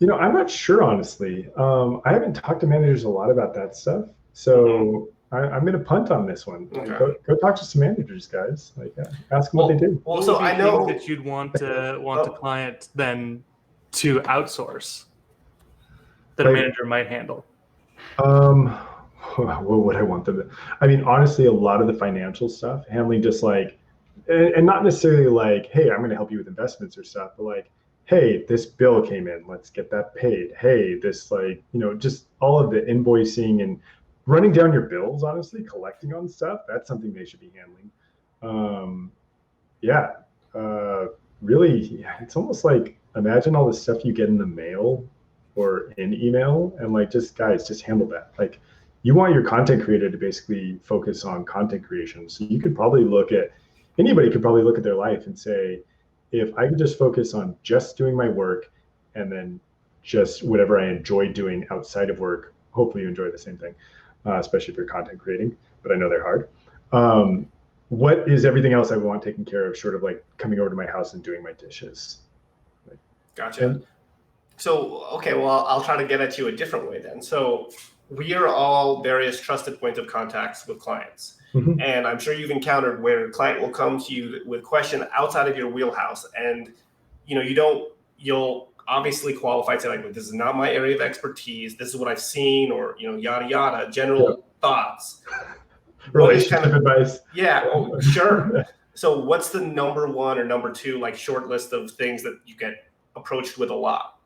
Speaker 3: I'm not sure, honestly. I haven't talked to managers a lot about that stuff, so I'm going to punt on this one.
Speaker 4: Okay.
Speaker 3: Go talk to some managers, guys. Ask them what they do.
Speaker 4: Well, so I know
Speaker 2: that you'd want the client then to outsource that a manager might handle.
Speaker 3: What would I want them to? I mean, honestly, a lot of the financial stuff, handling just like, and not necessarily like, hey, I'm going to help you with investments or stuff, but like, hey, this bill came in, let's get that paid. Hey, this just all of the invoicing and running down your bills, honestly, collecting on stuff, that's something they should be handling. Really, it's almost like, imagine all the stuff you get in the mail or in email, and like, just handle that. Like, you want your content creator to basically focus on content creation. So anybody could probably look at their life and say, if I could just focus on just doing my work and then just whatever I enjoy doing outside of work, hopefully you enjoy the same thing. especially if you're content creating, but I know they're hard. What is everything else I want taken care of, short of like coming over to my house and doing my dishes?
Speaker 4: Gotcha. So, okay, well, I'll try to get at you a different way then. So we are all various trusted points of contacts with clients.
Speaker 3: Mm-hmm.
Speaker 4: And I'm sure you've encountered where a client will come to you with a question outside of your wheelhouse. And, you'll obviously qualify to say, like, this is not my area of expertise. This is what I've seen, or, yada, yada, general thoughts.
Speaker 3: Relationship advice.
Speaker 4: Yeah, sure. So what's the number one or number two, like, short list of things that you get approached with a lot?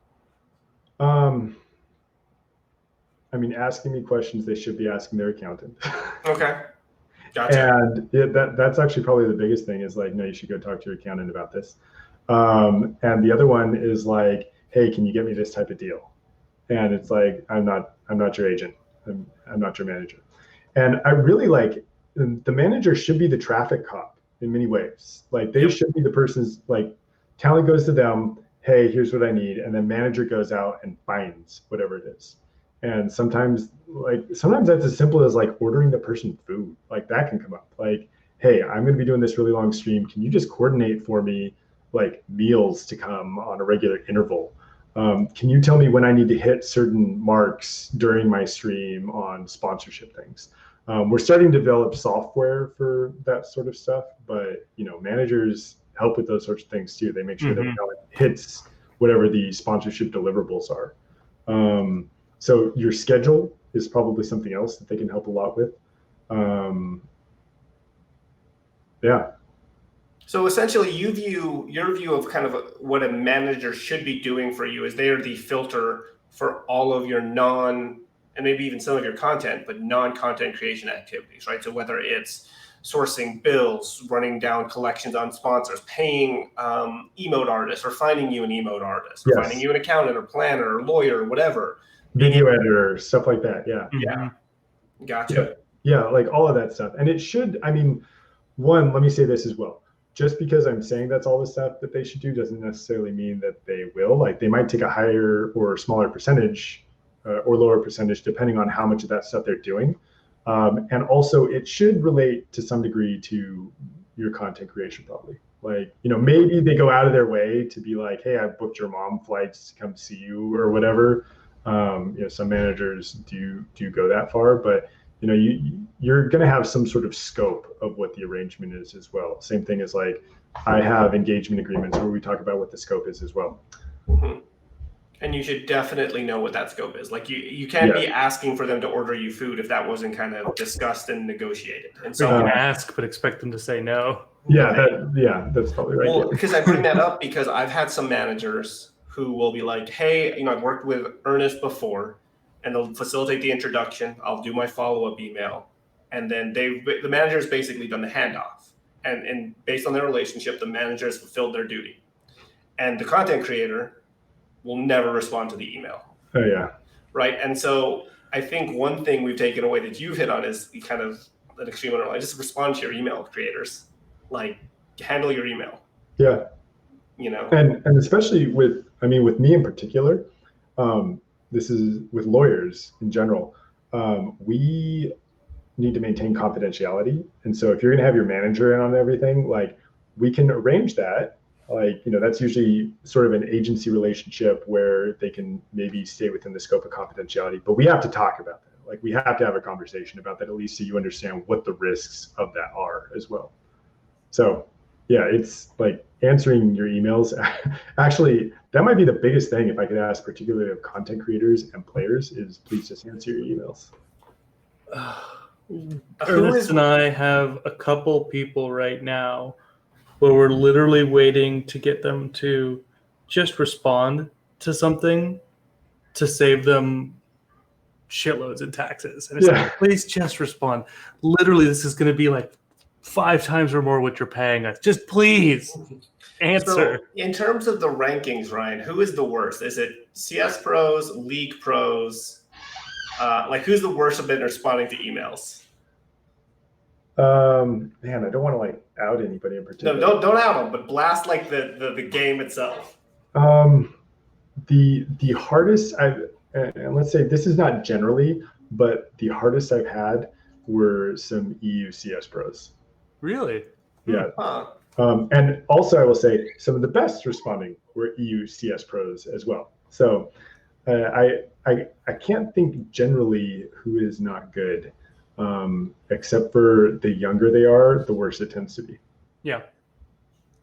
Speaker 3: Asking me questions they should be asking their accountant.
Speaker 4: Okay. Gotcha.
Speaker 3: And that's actually probably the biggest thing is like, no, you should go talk to your accountant about this. And the other one is like, hey, can you get me this type of deal? And it's like, I'm not your agent. I'm not your manager. And I really like, the manager should be the traffic cop in many ways. Like they should be the person's, like, talent goes to them, hey, here's what I need. And then manager goes out and finds whatever it is. And sometimes that's as simple as like ordering the person food. Like that can come up. Like, hey, I'm going to be doing this really long stream. Can you just coordinate for me like meals to come on a regular interval? Can you tell me when I need to hit certain marks during my stream on sponsorship things? We're starting to develop software for that sort of stuff, but managers help with those sorts of things too. They make sure that talent hits whatever the sponsorship deliverables are. So your schedule is probably something else that they can help a lot with. Yeah.
Speaker 4: So essentially your view of kind of what a manager should be doing for you is they are the filter for all of your and maybe even some of your content, but non-content creation activities, right? So whether it's sourcing bills, running down collections on sponsors, paying emote artists, or finding you an emote artist, or finding you an accountant or planner or lawyer or whatever.
Speaker 3: Video editor, stuff like that. Yeah.
Speaker 4: Yeah. Gotcha.
Speaker 3: Yeah, like all of that stuff. And it should, one, let me say this as well. Just because I'm saying that's all the stuff that they should do doesn't necessarily mean that they will. Like they might take a higher or smaller percentage or lower percentage depending on how much of that stuff they're doing. And also it should relate to some degree to your content creation probably. Like, maybe they go out of their way to be like, hey, I booked your mom flights to come see you or whatever. Some managers do go that far, but you're going to have some sort of scope of what the arrangement is as well. Same thing as like I have engagement agreements where we talk about what the scope is as well.
Speaker 4: Mm-hmm. And you should definitely know what that scope is. Like you can't be asking for them to order you food if that wasn't kind of discussed and negotiated. And so
Speaker 2: you can ask, but expect them to say no.
Speaker 3: Yeah, that's probably right.
Speaker 4: Well, because I bring that up because I've had some managers who will be like, hey, I've worked with Ernest before, and they'll facilitate the introduction. I'll do my follow-up email. And then the manager's basically done the handoff. And based on their relationship, the manager has fulfilled their duty. And the content creator will never respond to the email.
Speaker 3: Oh, yeah.
Speaker 4: Right? And so I think one thing we've taken away that you've hit on is kind of an extreme underline. Just respond to your email creators. Like, handle your email.
Speaker 3: Yeah. And especially with me in particular, this is with lawyers in general, we need to maintain confidentiality. And so if you're going to have your manager in on everything, like we can arrange that. Like, that's usually sort of an agency relationship where they can maybe stay within the scope of confidentiality, but we have to talk about that. Like we have to have a conversation about that, at least so you understand what the risks of that are as well. So yeah, it's like answering your emails. Actually, that might be the biggest thing, if I could ask, particularly of content creators and players, is please just answer your emails.
Speaker 2: Ernest and I have a couple people right now where we're literally waiting to get them to just respond to something to save them shitloads in taxes. And it's like, please just respond. Literally, this is going to be like 5 times or more what you're paying us. Just please answer.
Speaker 4: So in terms of the rankings, Ryan, who is the worst? Is it CS pros, league pros? Who's the worst at responding to emails?
Speaker 3: Man, I don't want to like out anybody in particular.
Speaker 4: No, don't out them, but blast like the game itself.
Speaker 3: The hardest, and let's say this is not generally, but the hardest I've had were some EU CS pros.
Speaker 2: Really?
Speaker 3: Yeah.
Speaker 4: Huh.
Speaker 3: And also, I will say some of the best responding were EU CS pros as well. So I can't think generally who is not good, except for the younger they are, the worse it tends to be.
Speaker 2: Yeah.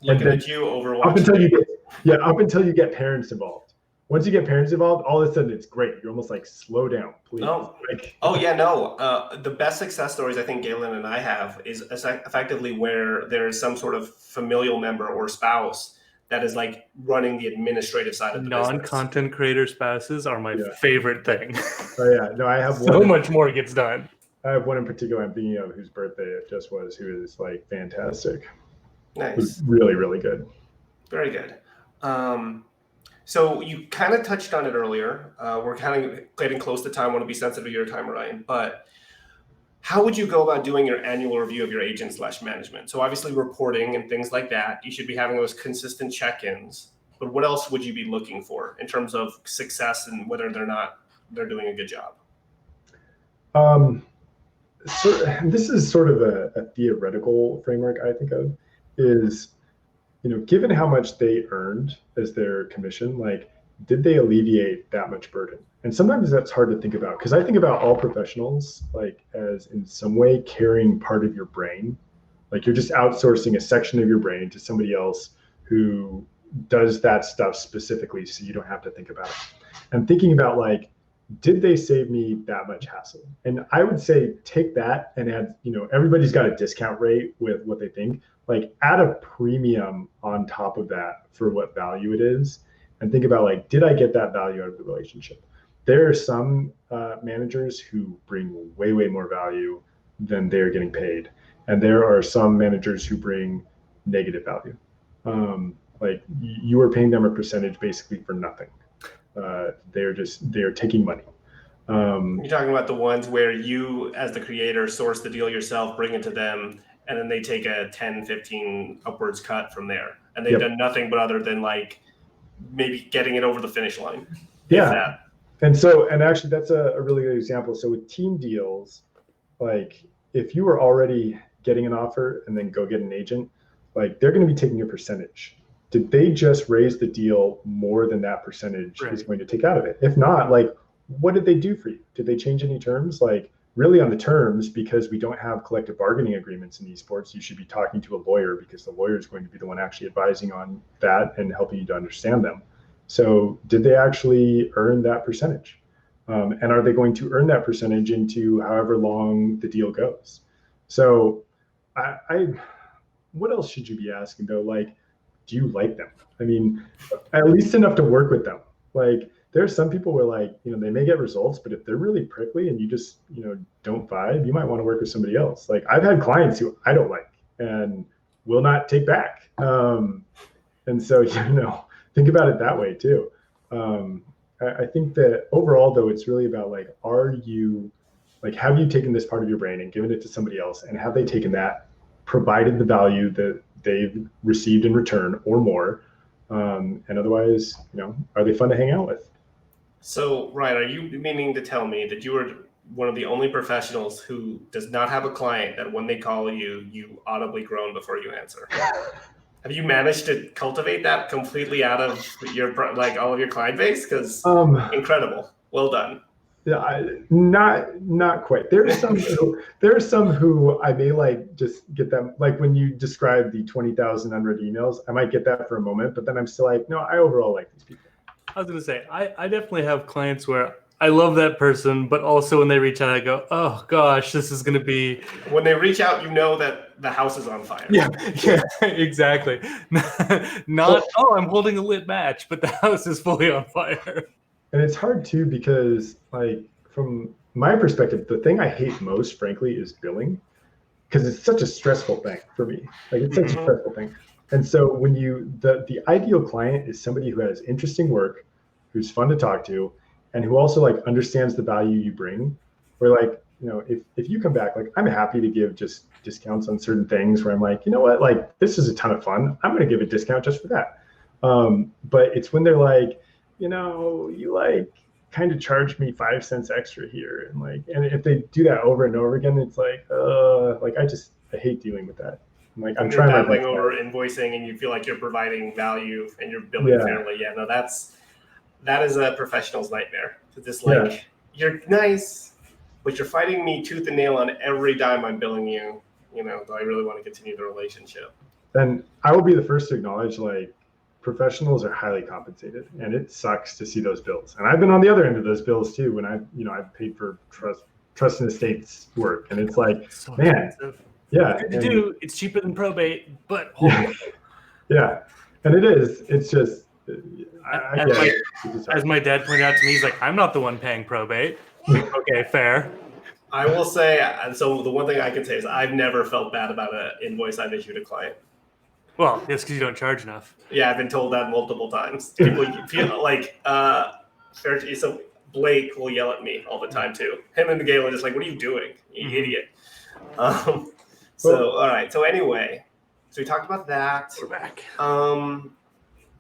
Speaker 4: Looking
Speaker 3: then
Speaker 4: at you, Overwatch.
Speaker 3: Up until you get parents involved. Once you get parents involved, all of a sudden it's great. You're almost like, slow down, please.
Speaker 4: No.
Speaker 3: Like,
Speaker 4: Oh yeah, no. The best success stories I think Galen and I have is effectively where there is some sort of familial member or spouse that is like running the administrative side of the business.
Speaker 2: Non-content creator spouses are my
Speaker 3: Yeah.
Speaker 2: favorite thing.
Speaker 3: Oh yeah, no, I have
Speaker 2: So
Speaker 3: one.
Speaker 2: much more gets done.
Speaker 3: I have one in particular I'm thinking of whose birthday it just was, who is like fantastic.
Speaker 4: Nice.
Speaker 3: Who's really, really good.
Speaker 4: Very good. So you kind of touched on it earlier. We're kind of getting close to time. I want to be sensitive to your time, Ryan. But how would you go about doing your annual review of your agent/management? So obviously reporting and things like that. You should be having those consistent check-ins. But what else would you be looking for in terms of success and whether they're doing a good job?
Speaker 3: So this is sort of a theoretical framework I think of is, given how much they earned as their commission, like, did they alleviate that much burden? And sometimes that's hard to think about because I think about all professionals like as in some way carrying part of your brain. Like you're just outsourcing a section of your brain to somebody else who does that stuff specifically so you don't have to think about it. And thinking about like, did they save me that much hassle? And I would say take that and add, everybody's got a discount rate with what they think, like add a premium on top of that for what value it is. And think about like, did I get that value out of the relationship? There are some managers who bring way, way more value than they're getting paid. And there are some managers who bring negative value. Like you are paying them a percentage basically for nothing. They're taking money.
Speaker 4: You're talking about the ones where you, as the creator, source the deal yourself, bring it to them, and then they take a 10, 15 upwards cut from there. And they've done nothing but other than like maybe getting it over the finish line.
Speaker 3: Yeah. And actually that's a really good example. So with team deals, like if you were already getting an offer and then go get an agent, like they're going to be taking a percentage. Did they just raise the deal more than that percentage is going to take out of it? If not, like, what did they do for you? Did they change any terms? Like, really on the terms, because we don't have collective bargaining agreements in esports, you should be talking to a lawyer because the lawyer is going to be the one actually advising on that and helping you to understand them. So did they actually earn that percentage? And are they going to earn that percentage into however long the deal goes? So what else should you be asking though? Like, do you like them? I mean, at least enough to work with them. Like there are some people where like, they may get results, but if they're really prickly and you just, don't vibe, you might want to work with somebody else. Like I've had clients who I don't like and will not take back. And so, think about it that way too. I think that overall though, it's really about like, have you taken this part of your brain and given it to somebody else, and have they taken that, provided the value that they've received in return or more, and otherwise, are they fun to hang out with? So,
Speaker 4: Ryan, are you meaning to tell me that you were one of the only professionals who does not have a client that when they call you, you audibly groan before you answer? Have you managed to cultivate that completely out of your all of your client base? Because incredible, well done.
Speaker 3: Yeah, not quite. There are some who I may just get them, like when you describe the 20,000 unread emails, I might get that for a moment, but then I'm still like, no, I overall like these people.
Speaker 2: I was gonna say I definitely have clients where I love that person, but also when they reach out, I go, oh gosh, this is gonna be.
Speaker 4: When they reach out, that the house is on fire.
Speaker 2: Yeah, exactly. I'm holding a lit match, but the house is fully on fire.
Speaker 3: And it's hard too because, like, from my perspective, the thing I hate most, frankly, is billing, because it's such a stressful thing for me. Like, it's such a stressful thing. And so when the ideal client is somebody who has interesting work, who's fun to talk to, and who also understands the value you bring. Where if you come back, I'm happy to give just discounts on certain things where I'm like, you know what, this is a ton of fun. I'm going to give a discount just for that. But it's when they're like, you kind of charge me 5 cents extra here, and like, and if they do that over and over again, it's like I hate dealing with that. Like I'm
Speaker 4: You're
Speaker 3: trying my
Speaker 4: battling
Speaker 3: best.
Speaker 4: over invoicing, and you feel like you're providing value and you're billing fairly. Yeah, no, that is a professional's nightmare. Just like you're nice, but you're fighting me tooth and nail on every dime I'm billing you. You know, do I really want to continue the relationship?
Speaker 3: And I will be the first to acknowledge, like, professionals are highly compensated, and it sucks to see those bills. And I've been on the other end of those bills too, when I've paid for trust and estates work, and it's like,
Speaker 2: So
Speaker 3: man,
Speaker 2: expensive.
Speaker 3: yeah,
Speaker 2: Good to do. It's cheaper than probate, but
Speaker 3: yeah, and it is. It's just, I get it.
Speaker 2: As my dad pointed out to me, he's like, I'm not the one paying probate. Okay, fair.
Speaker 4: I will say, so the one thing I can say is I've never felt bad about an invoice I've issued a client.
Speaker 2: Well, it's because you don't charge enough.
Speaker 4: Yeah, I've been told that multiple times. People feel like so Blake will yell at me all the time too. Him and Miguel are just like, "What are you doing, you idiot?" All right. So anyway, so we talked about that.
Speaker 2: We're back.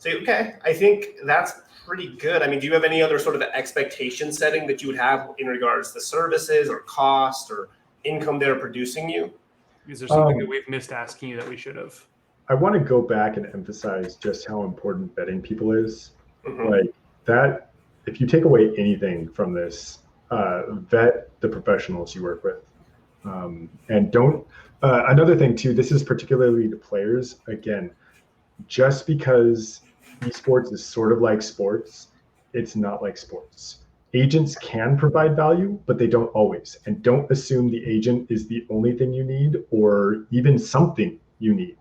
Speaker 4: Okay, I think that's pretty good. I mean, do you have any other sort of expectation setting that you would have in regards to services or cost or income they're producing you?
Speaker 2: Is there something that we've missed asking you that we should have?
Speaker 3: I want to go back and emphasize just how important vetting people is.
Speaker 4: Mm-hmm.
Speaker 3: Like that, if you take away anything from this, vet the professionals you work with. And don't, another thing too, this is particularly to players, again, just because esports is sort of like sports, it's not like sports. Agents can provide value, but they don't always. And don't assume the agent is the only thing you need or even something you need.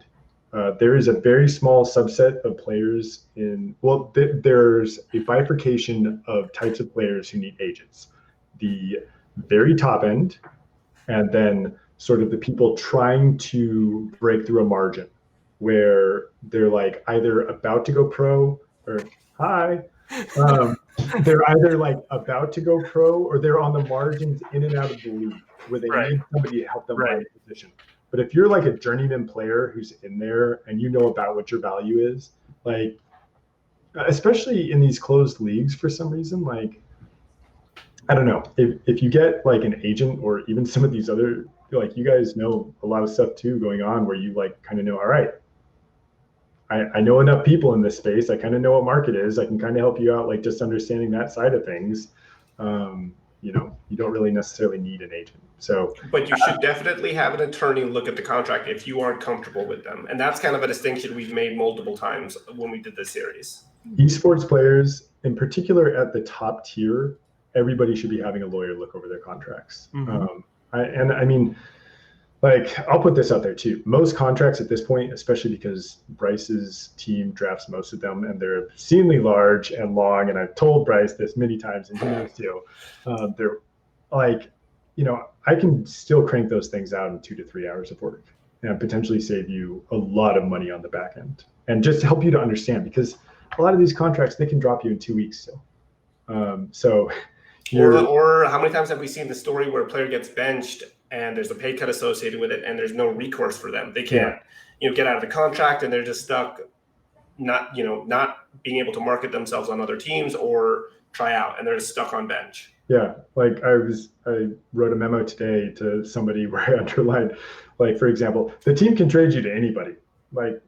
Speaker 3: There is a very small subset of players there's a bifurcation of types of players who need agents. The very top end, and then sort of the people trying to break through a margin where they're like either about to go pro or they're either like about to go pro or they're on the margins in and out of the league where they need somebody to help them find a position. But if you're like a journeyman player who's in there and you know about what your value is, like, especially in these closed leagues for some reason, like, I don't know, if you get like an agent or even some of these other, like, you guys know a lot of stuff too going on where you like kind of know, all right, I know enough people in this space. I kind of know what market is. I can kind of help you out, like just understanding that side of things. You don't really necessarily need an agent. So,
Speaker 4: but you should definitely have an attorney look at the contract if you aren't comfortable with them. And that's kind of a distinction we've made multiple times when we did this series.
Speaker 3: Esports players, in particular at the top tier, everybody should be having a lawyer look over their contracts.
Speaker 2: Mm-hmm.
Speaker 3: I mean, like, I'll put this out there too. Most contracts at this point, especially because Bryce's team drafts most of them, and they're obscenely large and long. And I've told Bryce this many times, and he knows too. They're like, I can still crank those things out in 2 to 3 hours of work and potentially save you a lot of money on the back end. And just to help you to understand, because a lot of these contracts, they can drop you in 2 weeks still.
Speaker 4: Or how many times have we seen the story where a player gets benched and there's a pay cut associated with it and there's no recourse for them? They can't, get out of the contract and they're just stuck not being able to market themselves on other teams or try out, and they're just stuck on bench.
Speaker 3: Yeah, like I wrote a memo today to somebody where I underlined, like, for example, the team can trade you to anybody, like,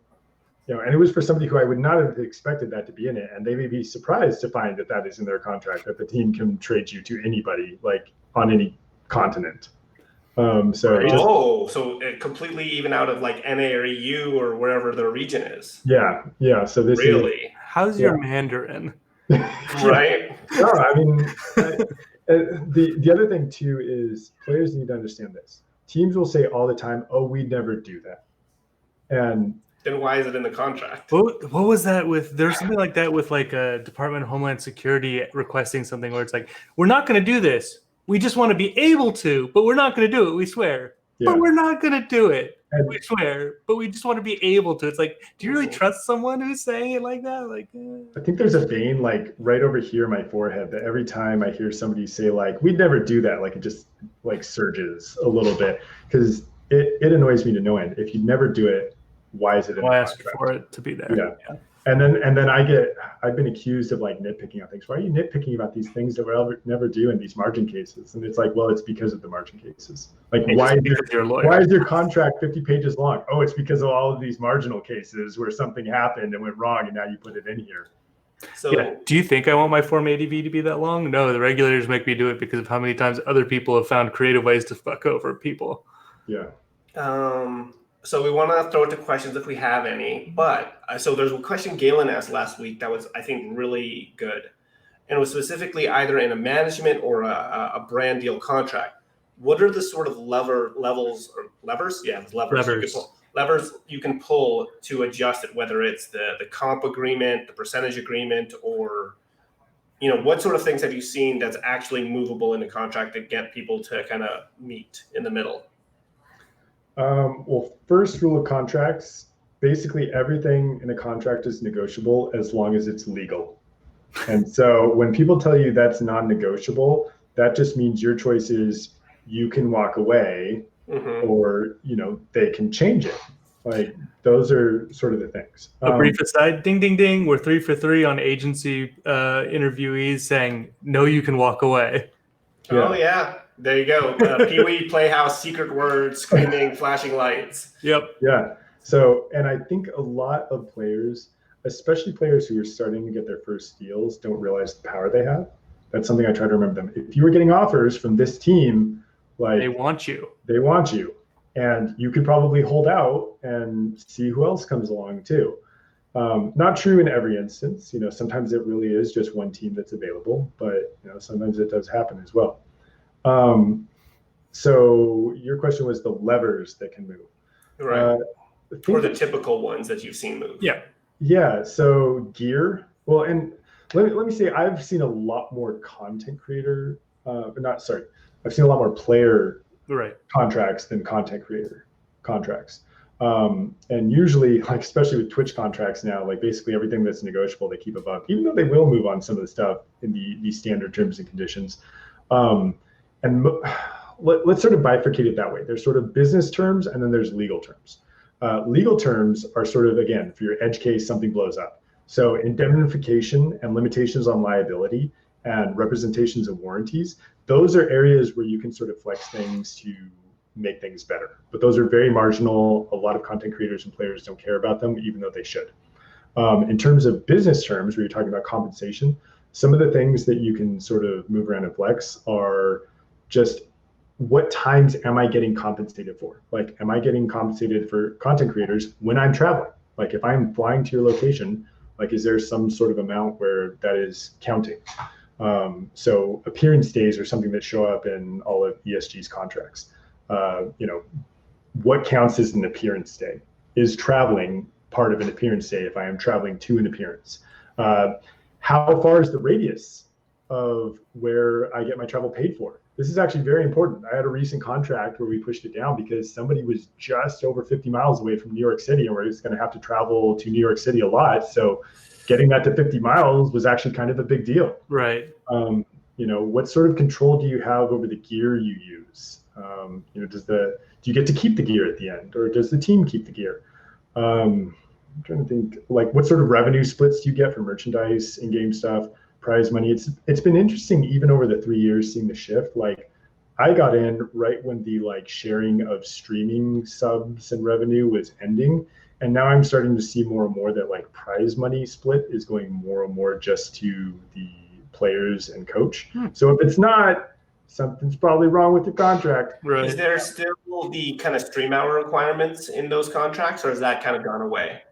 Speaker 3: and it was for somebody who I would not have expected that to be in it, and they may be surprised to find that is in their contract, that the team can trade you to anybody, like on any continent.
Speaker 4: So it completely even out of like NA or EU or wherever their region is.
Speaker 3: Yeah. So this
Speaker 4: really,
Speaker 2: how's your Mandarin?
Speaker 4: Right.
Speaker 3: No, I mean, the other thing too is players need to understand this. Teams will say all the time, "Oh, we never do that," and
Speaker 4: then why is it in the contract?
Speaker 2: What was that with? There's something like that with like a Department of Homeland Security requesting something where it's like, we're not going to do this. We just want to be able to, but we're not going to do it. We swear. But we're not going to do it. We swear. But we just want to be able to. It's like, do you really trust someone who's saying it like that? Like,
Speaker 3: I think there's a vein like right over here in my forehead that every time I hear somebody say like, we'd never do that, like it just like surges a little bit because it annoys me to no end. If you never do it, why is it in the
Speaker 2: ask
Speaker 3: contract?
Speaker 2: for it to be there?
Speaker 3: Yeah. And then I've been accused of like nitpicking on things. Why are you nitpicking about these things that we'll never do in these margin cases? And it's like, well, it's because of the margin cases. Like, why is your contract 50 pages long? Oh, it's because of all of these marginal cases where something happened and went wrong, and now you put it in here.
Speaker 4: So
Speaker 2: yeah. Do you think I want my Form ADV to be that long? No, the regulators make me do it because of how many times other people have found creative ways to fuck over people.
Speaker 3: Yeah.
Speaker 4: So we want to throw it to questions if we have any. But so there's a question Galen asked last week that was, I think, really good. And it was specifically either in a management or a brand deal contract. What are the sort of levers? Yeah, levers you can pull to adjust it, whether it's the comp agreement, the percentage agreement, or what sort of things have you seen that's actually movable in the contract that get people to kind of meet in the middle?
Speaker 3: Well, first rule of contracts, basically everything in a contract is negotiable as long as it's legal. And so when people tell you that's non-negotiable, that just means your choice is you can walk away or, they can change it. Like, those are sort of the things.
Speaker 2: A brief aside, ding, ding, ding. We're 3 for 3 on agency interviewees saying, no, you can walk away.
Speaker 3: Yeah.
Speaker 4: Oh, yeah. There you go. Pee-wee Playhouse, secret words, screaming, flashing lights.
Speaker 2: Yep.
Speaker 3: Yeah. So, and I think a lot of players, especially players who are starting to get their first deals, don't realize the power they have. That's something I try to remember them. If you were getting offers from this team, like,
Speaker 2: they want you.
Speaker 3: And you could probably hold out and see who else comes along too. Not true in every instance. Sometimes it really is just one team that's available, but sometimes it does happen as well. So your question was the levers that can move.
Speaker 4: Right. Or the typical ones that you've seen move.
Speaker 2: Yeah.
Speaker 3: Yeah. So gear. Well, and let me say, I've seen a lot more content creator, I've seen a lot more player contracts than content creator contracts. And usually, like, especially with Twitch contracts now, like, basically everything that's negotiable, they keep above, even though they will move on some of the stuff in the standard terms and conditions. And let's sort of bifurcate it that way. There's sort of business terms, and then there's legal terms. Legal terms are sort of, again, for your edge case, something blows up. So indemnification and limitations on liability and representations of warranties, those are areas where you can sort of flex things to make things better. But those are very marginal. A lot of content creators and players don't care about them, even though they should. In terms of business terms, where you're talking about compensation, some of the things that you can sort of move around and flex are just, what times am I getting compensated for? Like, am I getting compensated for content creators when I'm traveling? Like, if I'm flying to your location, like, is there some sort of amount where that is counting? So appearance days are something that show up in all of ESG's contracts. What counts as an appearance day? Is traveling part of an appearance day if I am traveling to an appearance? How far is the radius of where I get my travel paid for? This is actually very important. I had a recent contract where we pushed it down because somebody was just over 50 miles away from New York City, and we're just going to have to travel to New York City a lot. So getting that to 50 miles was actually kind of a big deal.
Speaker 2: Right.
Speaker 3: What sort of control do you have over the gear you use? Do you get to keep the gear at the end, or does the team keep the gear? I'm trying to think, like, what sort of revenue splits do you get for merchandise, in-game stuff, prize money? It's been interesting, even over the 3 years, seeing the shift. Like, I got in right when the sharing of streaming subs and revenue was ending, and now I'm starting to see more and more that prize money split is going more and more just to the players and coach. So if it's not, something's probably wrong with the contract.
Speaker 2: Right.
Speaker 4: Is there still the kind of stream hour requirements in those contracts, or has that kind of gone away?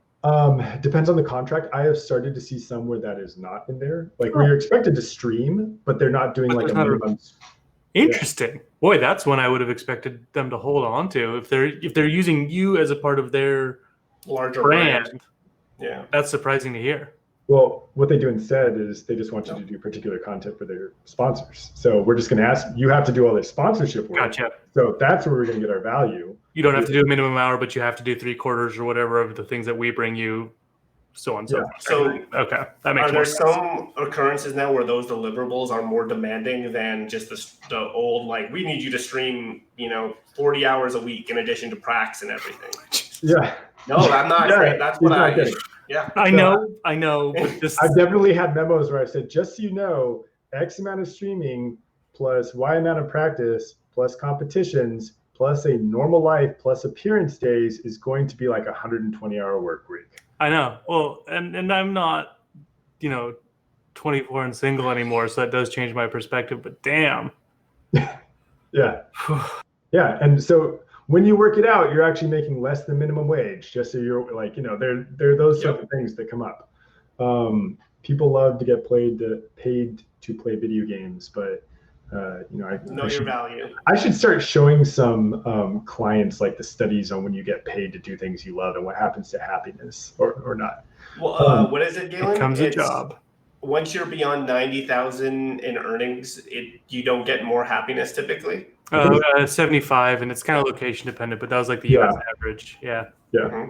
Speaker 3: Depends on the contract. I have started to see some where that is not in there, where you're expected to stream, but they're not doing a minimum.
Speaker 2: Interesting. Yeah. Boy, that's one I would have expected them to hold on to if they're using you as a part of their
Speaker 4: larger
Speaker 2: brand.
Speaker 4: Yeah,
Speaker 2: that's surprising to hear.
Speaker 3: Well, what they do instead is they just want you to do particular content for their sponsors. So we're just going to ask, you have to do all this sponsorship work.
Speaker 2: Gotcha.
Speaker 3: So that's where we're going to get our value.
Speaker 2: You don't have to do a minimum hour, but you have to do 3/4 or whatever of the things that we bring you, so on and so forth.
Speaker 4: So,
Speaker 2: okay, that makes
Speaker 4: Are there some occurrences now where those deliverables are more demanding than just the old, we need you to stream, 40 hours a week in addition to pracs and everything?
Speaker 3: Yeah.
Speaker 4: No, I'm not.
Speaker 3: Yeah,
Speaker 4: That's
Speaker 3: he's
Speaker 4: what
Speaker 3: not
Speaker 4: I.
Speaker 3: kidding.
Speaker 4: Yeah.
Speaker 2: I
Speaker 3: No,
Speaker 2: know, but just
Speaker 3: I've definitely had memos where I've said, just so you know, X amount of streaming plus Y amount of practice plus competitions plus a normal life plus appearance days is going to be like a 120-hour work week.
Speaker 2: I know. Well, and I'm not, 24 and single anymore, so that does change my perspective. But damn.
Speaker 3: Yeah. Yeah. And so when you work it out, you're actually making less than minimum wage, just so you're like, there are those sorts of things that come up. People love to get paid to play video games, but
Speaker 4: Know your value.
Speaker 3: I should start showing some clients like the studies on when you get paid to do things you love and what happens to happiness or not.
Speaker 4: Well, what is it, Galen?
Speaker 2: Becomes a job.
Speaker 4: Once you're beyond 90,000 in earnings, you don't get more happiness typically.
Speaker 2: 75, and it's kind of location dependent, but that was like the US average. Yeah.
Speaker 3: Yeah.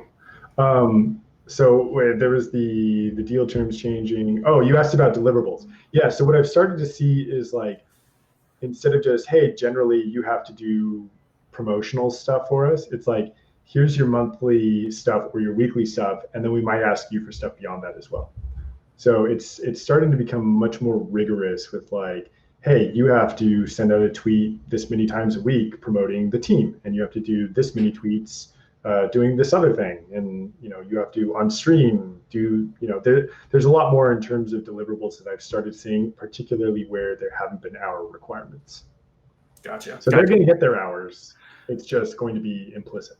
Speaker 3: So there was the deal terms changing. Oh, you asked about deliverables. Yeah. So what I've started to see is like, instead of just, hey, generally you have to do promotional stuff for us, it's like, here's your monthly stuff or your weekly stuff, and then we might ask you for stuff beyond that as well. So it's starting to become much more rigorous with like, hey, you have to send out a tweet this many times a week promoting the team, and you have to do this many tweets doing this other thing, and you have to on stream do there's a lot more in terms of deliverables that I've started seeing, particularly where there haven't been hour requirements.
Speaker 4: Gotcha.
Speaker 3: So they're going to get their hours. It's just going to be implicit.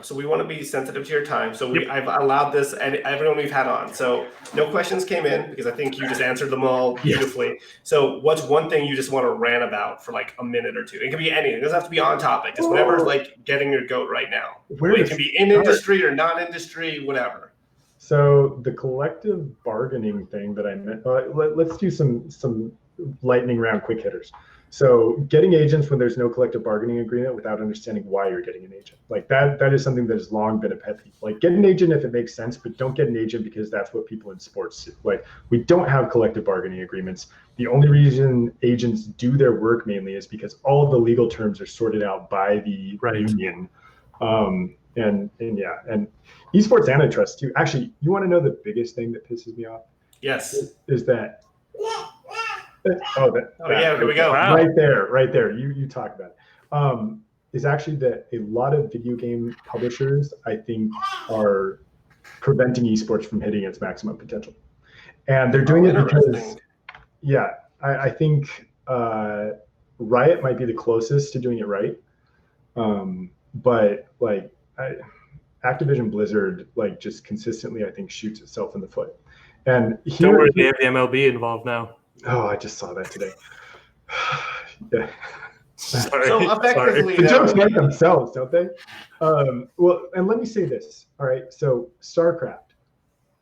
Speaker 4: So we want to be sensitive to your time. So I've allowed this, and everyone we've had on. So no questions came in because I think you just answered them all beautifully. Yes. So what's one thing you just want to rant about for like a minute or two? It can be anything. It doesn't have to be on topic. Just whatever's like getting your goat right now. It can be in industry or non-industry, whatever.
Speaker 3: So the collective bargaining thing that I meant, let's do some lightning round quick hitters. So getting agents when there's no collective bargaining agreement without understanding why you're getting an agent. Like that is something that has long been a pet peeve. Like get an agent if it makes sense, but don't get an agent because that's what people in sports do. Like we don't have collective bargaining agreements. The only reason agents do their work mainly is because all of the legal terms are sorted out by the union. And esports antitrust too. Actually, you want to know the biggest thing that pisses me off?
Speaker 4: Yes.
Speaker 3: Is that
Speaker 4: here we go.
Speaker 3: Wow. Right there. You talk about it. Is actually that a lot of video game publishers, I think, are preventing esports from hitting its maximum potential. And they're doing it because, I think Riot might be the closest to doing it right. But like Activision Blizzard, like just consistently, I think, shoots itself in the foot. And
Speaker 2: don't worry, they have the MLB involved now.
Speaker 3: Oh, I just saw that today. Yeah.
Speaker 2: Sorry.
Speaker 4: So effectively,
Speaker 3: the jokes write themselves, don't they? Well, and let me say this. All right. So StarCraft,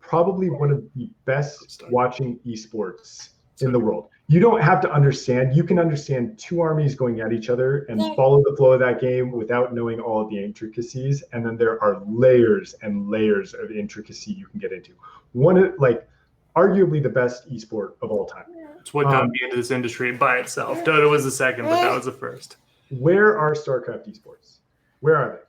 Speaker 3: probably one of the best watching esports in the world. You don't have to understand. You can understand two armies going at each other and follow the flow of that game without knowing all of the intricacies. And then there are layers and layers of intricacy you can get into. Arguably the best esport of all time.
Speaker 2: It's what got me into this industry by itself. Dota was the second, but that was the first.
Speaker 3: Where are StarCraft esports? Where are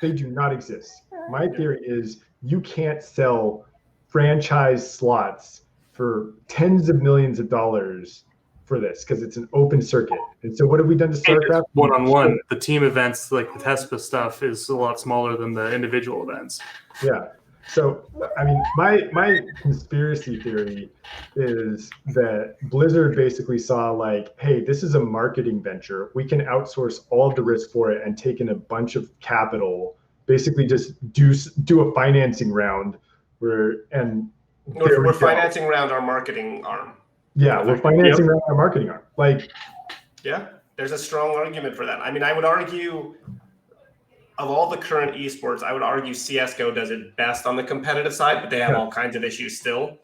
Speaker 3: they? They do not exist. My theory is you can't sell franchise slots for tens of millions of dollars for this because it's an open circuit. And so what have we done to StarCraft?
Speaker 2: One-on-one. The team events, like the TESPA stuff, is a lot smaller than the individual events.
Speaker 3: Yeah. So, I mean, my conspiracy theory is that Blizzard basically saw like, hey, this is a marketing venture. We can outsource all of the risk for it and take in a bunch of capital, basically just do a financing round we're
Speaker 4: financing around our marketing arm.
Speaker 3: Yeah, we're financing around our marketing arm. Like,
Speaker 4: yeah, there's a strong argument for that. I mean, I would argue of all the current esports, I would argue CSGO does it best on the competitive side, but they have all kinds of issues still.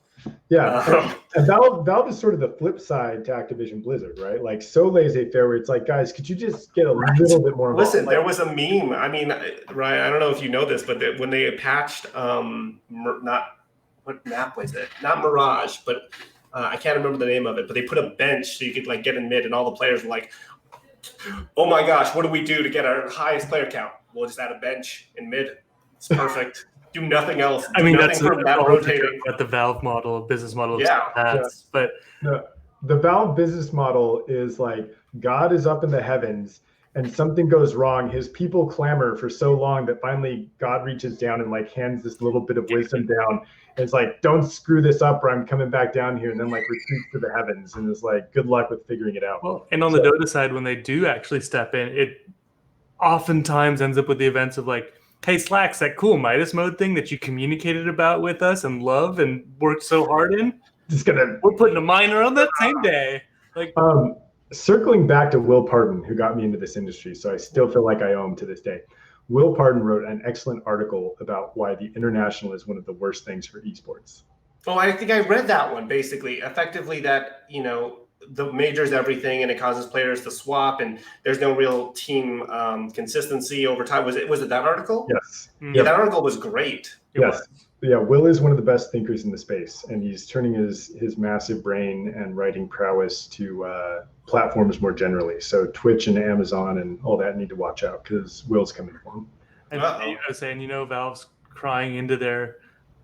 Speaker 3: Yeah, and Valve is sort of the flip side to Activision Blizzard, right? Like, so laissez-faire where it's like, guys, could you just get a little bit more involved?
Speaker 4: Listen, there was a meme. I mean, Ryan, I don't know if you know this, but when they patched, what map was it? Not Mirage, but I can't remember the name of it, but they put a bench so you could like get in mid, and all the players were like, oh my gosh, what do we do to get our highest player count? We'll just add a bench in mid. It's perfect. Do nothing else.
Speaker 2: I mean,
Speaker 4: nothing
Speaker 2: that's
Speaker 4: from that rotating.
Speaker 2: what the Valve model, business model,
Speaker 4: Yeah.
Speaker 2: has. But
Speaker 3: The Valve business model is like God is up in the heavens and something goes wrong. His people clamor for so long that finally God reaches down and like hands this little bit of wisdom down. And it's like, don't screw this up or I'm coming back down here, and then like retreats to the heavens and is like, good luck with figuring it out.
Speaker 2: well, and on the Dota side, when they do actually step in, it oftentimes ends up with the events of like, hey, Slacks, that cool Midas mode thing that you communicated about with us and love and worked so hard in, we're putting a minor on that same day. Like,
Speaker 3: circling back to Will Parton, who got me into this industry, so I still feel like I owe him to this day. Will Parton wrote an excellent article about why the international is one of the worst things for esports.
Speaker 4: Oh, I think I read that one, basically. Effectively that, the major's everything and it causes players to swap and there's no real team consistency over time. Was it that article?
Speaker 3: Yes.
Speaker 4: Yeah, that article was great.
Speaker 3: Yes. Yeah, Will is one of the best thinkers in the space, and he's turning his massive brain and writing prowess to platforms more generally. So Twitch and Amazon and all that need to watch out because Will's coming for him.
Speaker 2: and I was saying, Valve's crying into their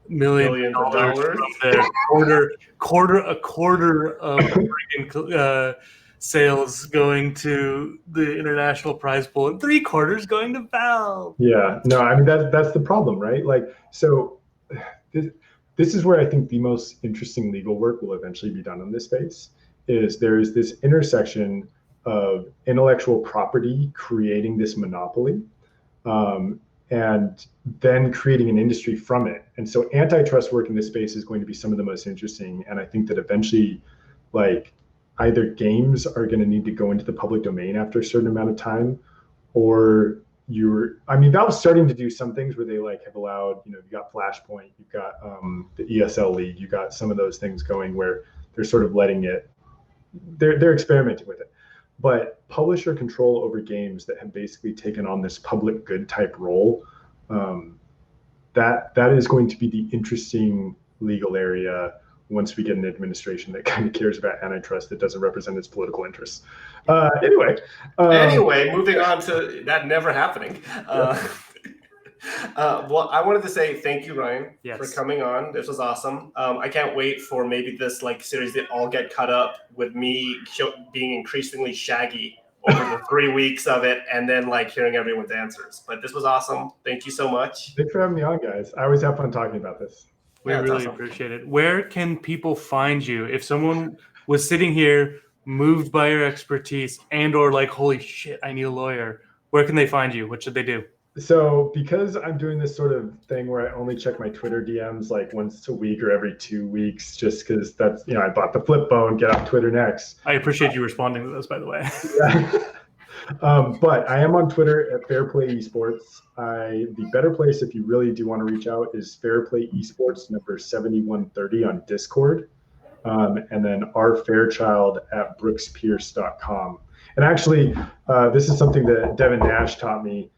Speaker 2: millions of dollars from their quarter of freaking sales going to the international prize pool and 3/4 going to Valve.
Speaker 3: Yeah, no, I mean that's the problem, right? Like, so this is where I think the most interesting legal work will eventually be done in this space. Is there is this intersection of intellectual property creating this monopoly, and then creating an industry from it. And so antitrust work in this space is going to be some of the most interesting. And I think that eventually, like, either games are going to need to go into the public domain after a certain amount of time, or Valve's starting to do some things where they like have allowed, you got Flashpoint, you've got the ESL League, you got some of those things going where they're sort of letting it, they're experimenting with it. But publisher control over games that have basically taken on this public good type role, that is going to be the interesting legal area once we get an administration that kind of cares about antitrust that doesn't represent its political interests. Anyway,
Speaker 4: moving on to that never happening. Well, I wanted to say thank you, Ryan, for coming on. This was awesome. I can't wait for maybe this series that all get cut up with me being increasingly shaggy over the 3 weeks of it, and then hearing everyone's answers. But this was awesome. Thank you so much.
Speaker 3: Thanks for having me on, guys. I always have fun talking about this.
Speaker 2: We really appreciate it. Where can people find you? If someone was sitting here moved by your expertise and or holy shit, I need a lawyer, where can they find you? What should they do?
Speaker 3: So because I'm doing this sort of thing where I only check my Twitter DMs once a week or every 2 weeks, just because that's, I bought the flip phone, get off Twitter next.
Speaker 2: I appreciate you responding to those, by the way.
Speaker 3: Yeah. But I am on Twitter at Fairplay Esports. The better place if you really do want to reach out is Fairplay Esports number 7130 on Discord. And then rfairchild at brookspierce.com. And actually, this is something that Devin Nash taught me.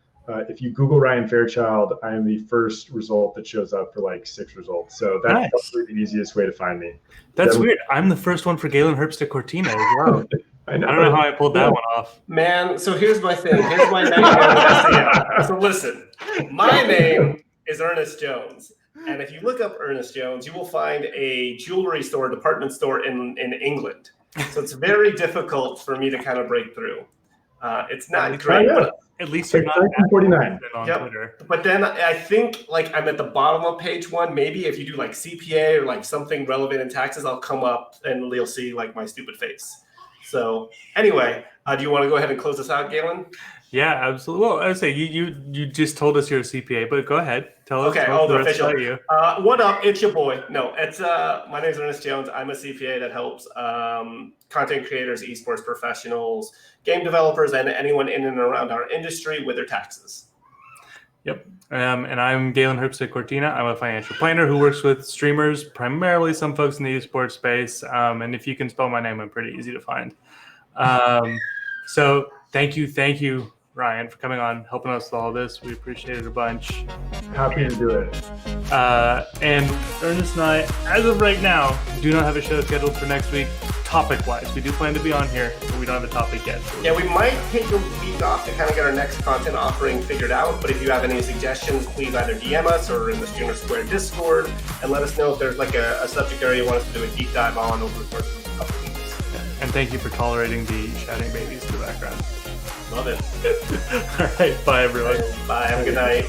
Speaker 3: If you Google Ryan Fairchild, I am the first result that shows up for 6 results. So that's probably the easiest way to find me.
Speaker 2: That's weird. I'm the first one for Galen Herbst Cortina as well. I don't know how I pulled that one off.
Speaker 4: Man, so here's my thing. Here's my name. So listen, my name is Ernest Jones. And if you look up Ernest Jones, you will find a jewelry store, department store in England. So it's very difficult for me to kind of break through. It's not great. But
Speaker 2: at least you're not
Speaker 3: 1949
Speaker 2: on Twitter.
Speaker 4: But then I think I'm at the bottom of page 1. Maybe if you do CPA or something relevant in taxes, I'll come up and you'll see my stupid face. So anyway, do you want to go ahead and close this out, Galen?
Speaker 2: Yeah, absolutely. Well, I would say you just told us you're a CPA, but go ahead. Tell us.
Speaker 4: Okay,
Speaker 2: the rest
Speaker 4: official.
Speaker 2: about you.
Speaker 4: What up? It's your boy. No, it's my name is Ernest Jones. I'm a CPA that helps content creators, esports professionals, game developers, and anyone in and around our industry with their taxes.
Speaker 2: Yep. And I'm Galen Herbst Cortina. I'm a financial planner who works with streamers, primarily some folks in the esports space. And if you can spell my name, I'm pretty easy to find. So thank you, Ryan, for coming on, helping us with all this. We appreciate it a bunch.
Speaker 3: Happy to do it.
Speaker 2: And Ernest and I, as of right now, do not have a show scheduled for next week. topic-wise. We do plan to be on here, but we don't have a topic yet.
Speaker 4: Yeah, we might take a week off to kind of get our next content offering figured out. But if you have any suggestions, please either DM us or in the StreamerSquare Discord and let us know if there's like a subject area you want us to do a deep dive on over the course of a couple weeks.
Speaker 2: And thank you for tolerating the shouting babies in the background.
Speaker 4: Love it.
Speaker 2: All right, bye everyone.
Speaker 4: Bye. Have a good night.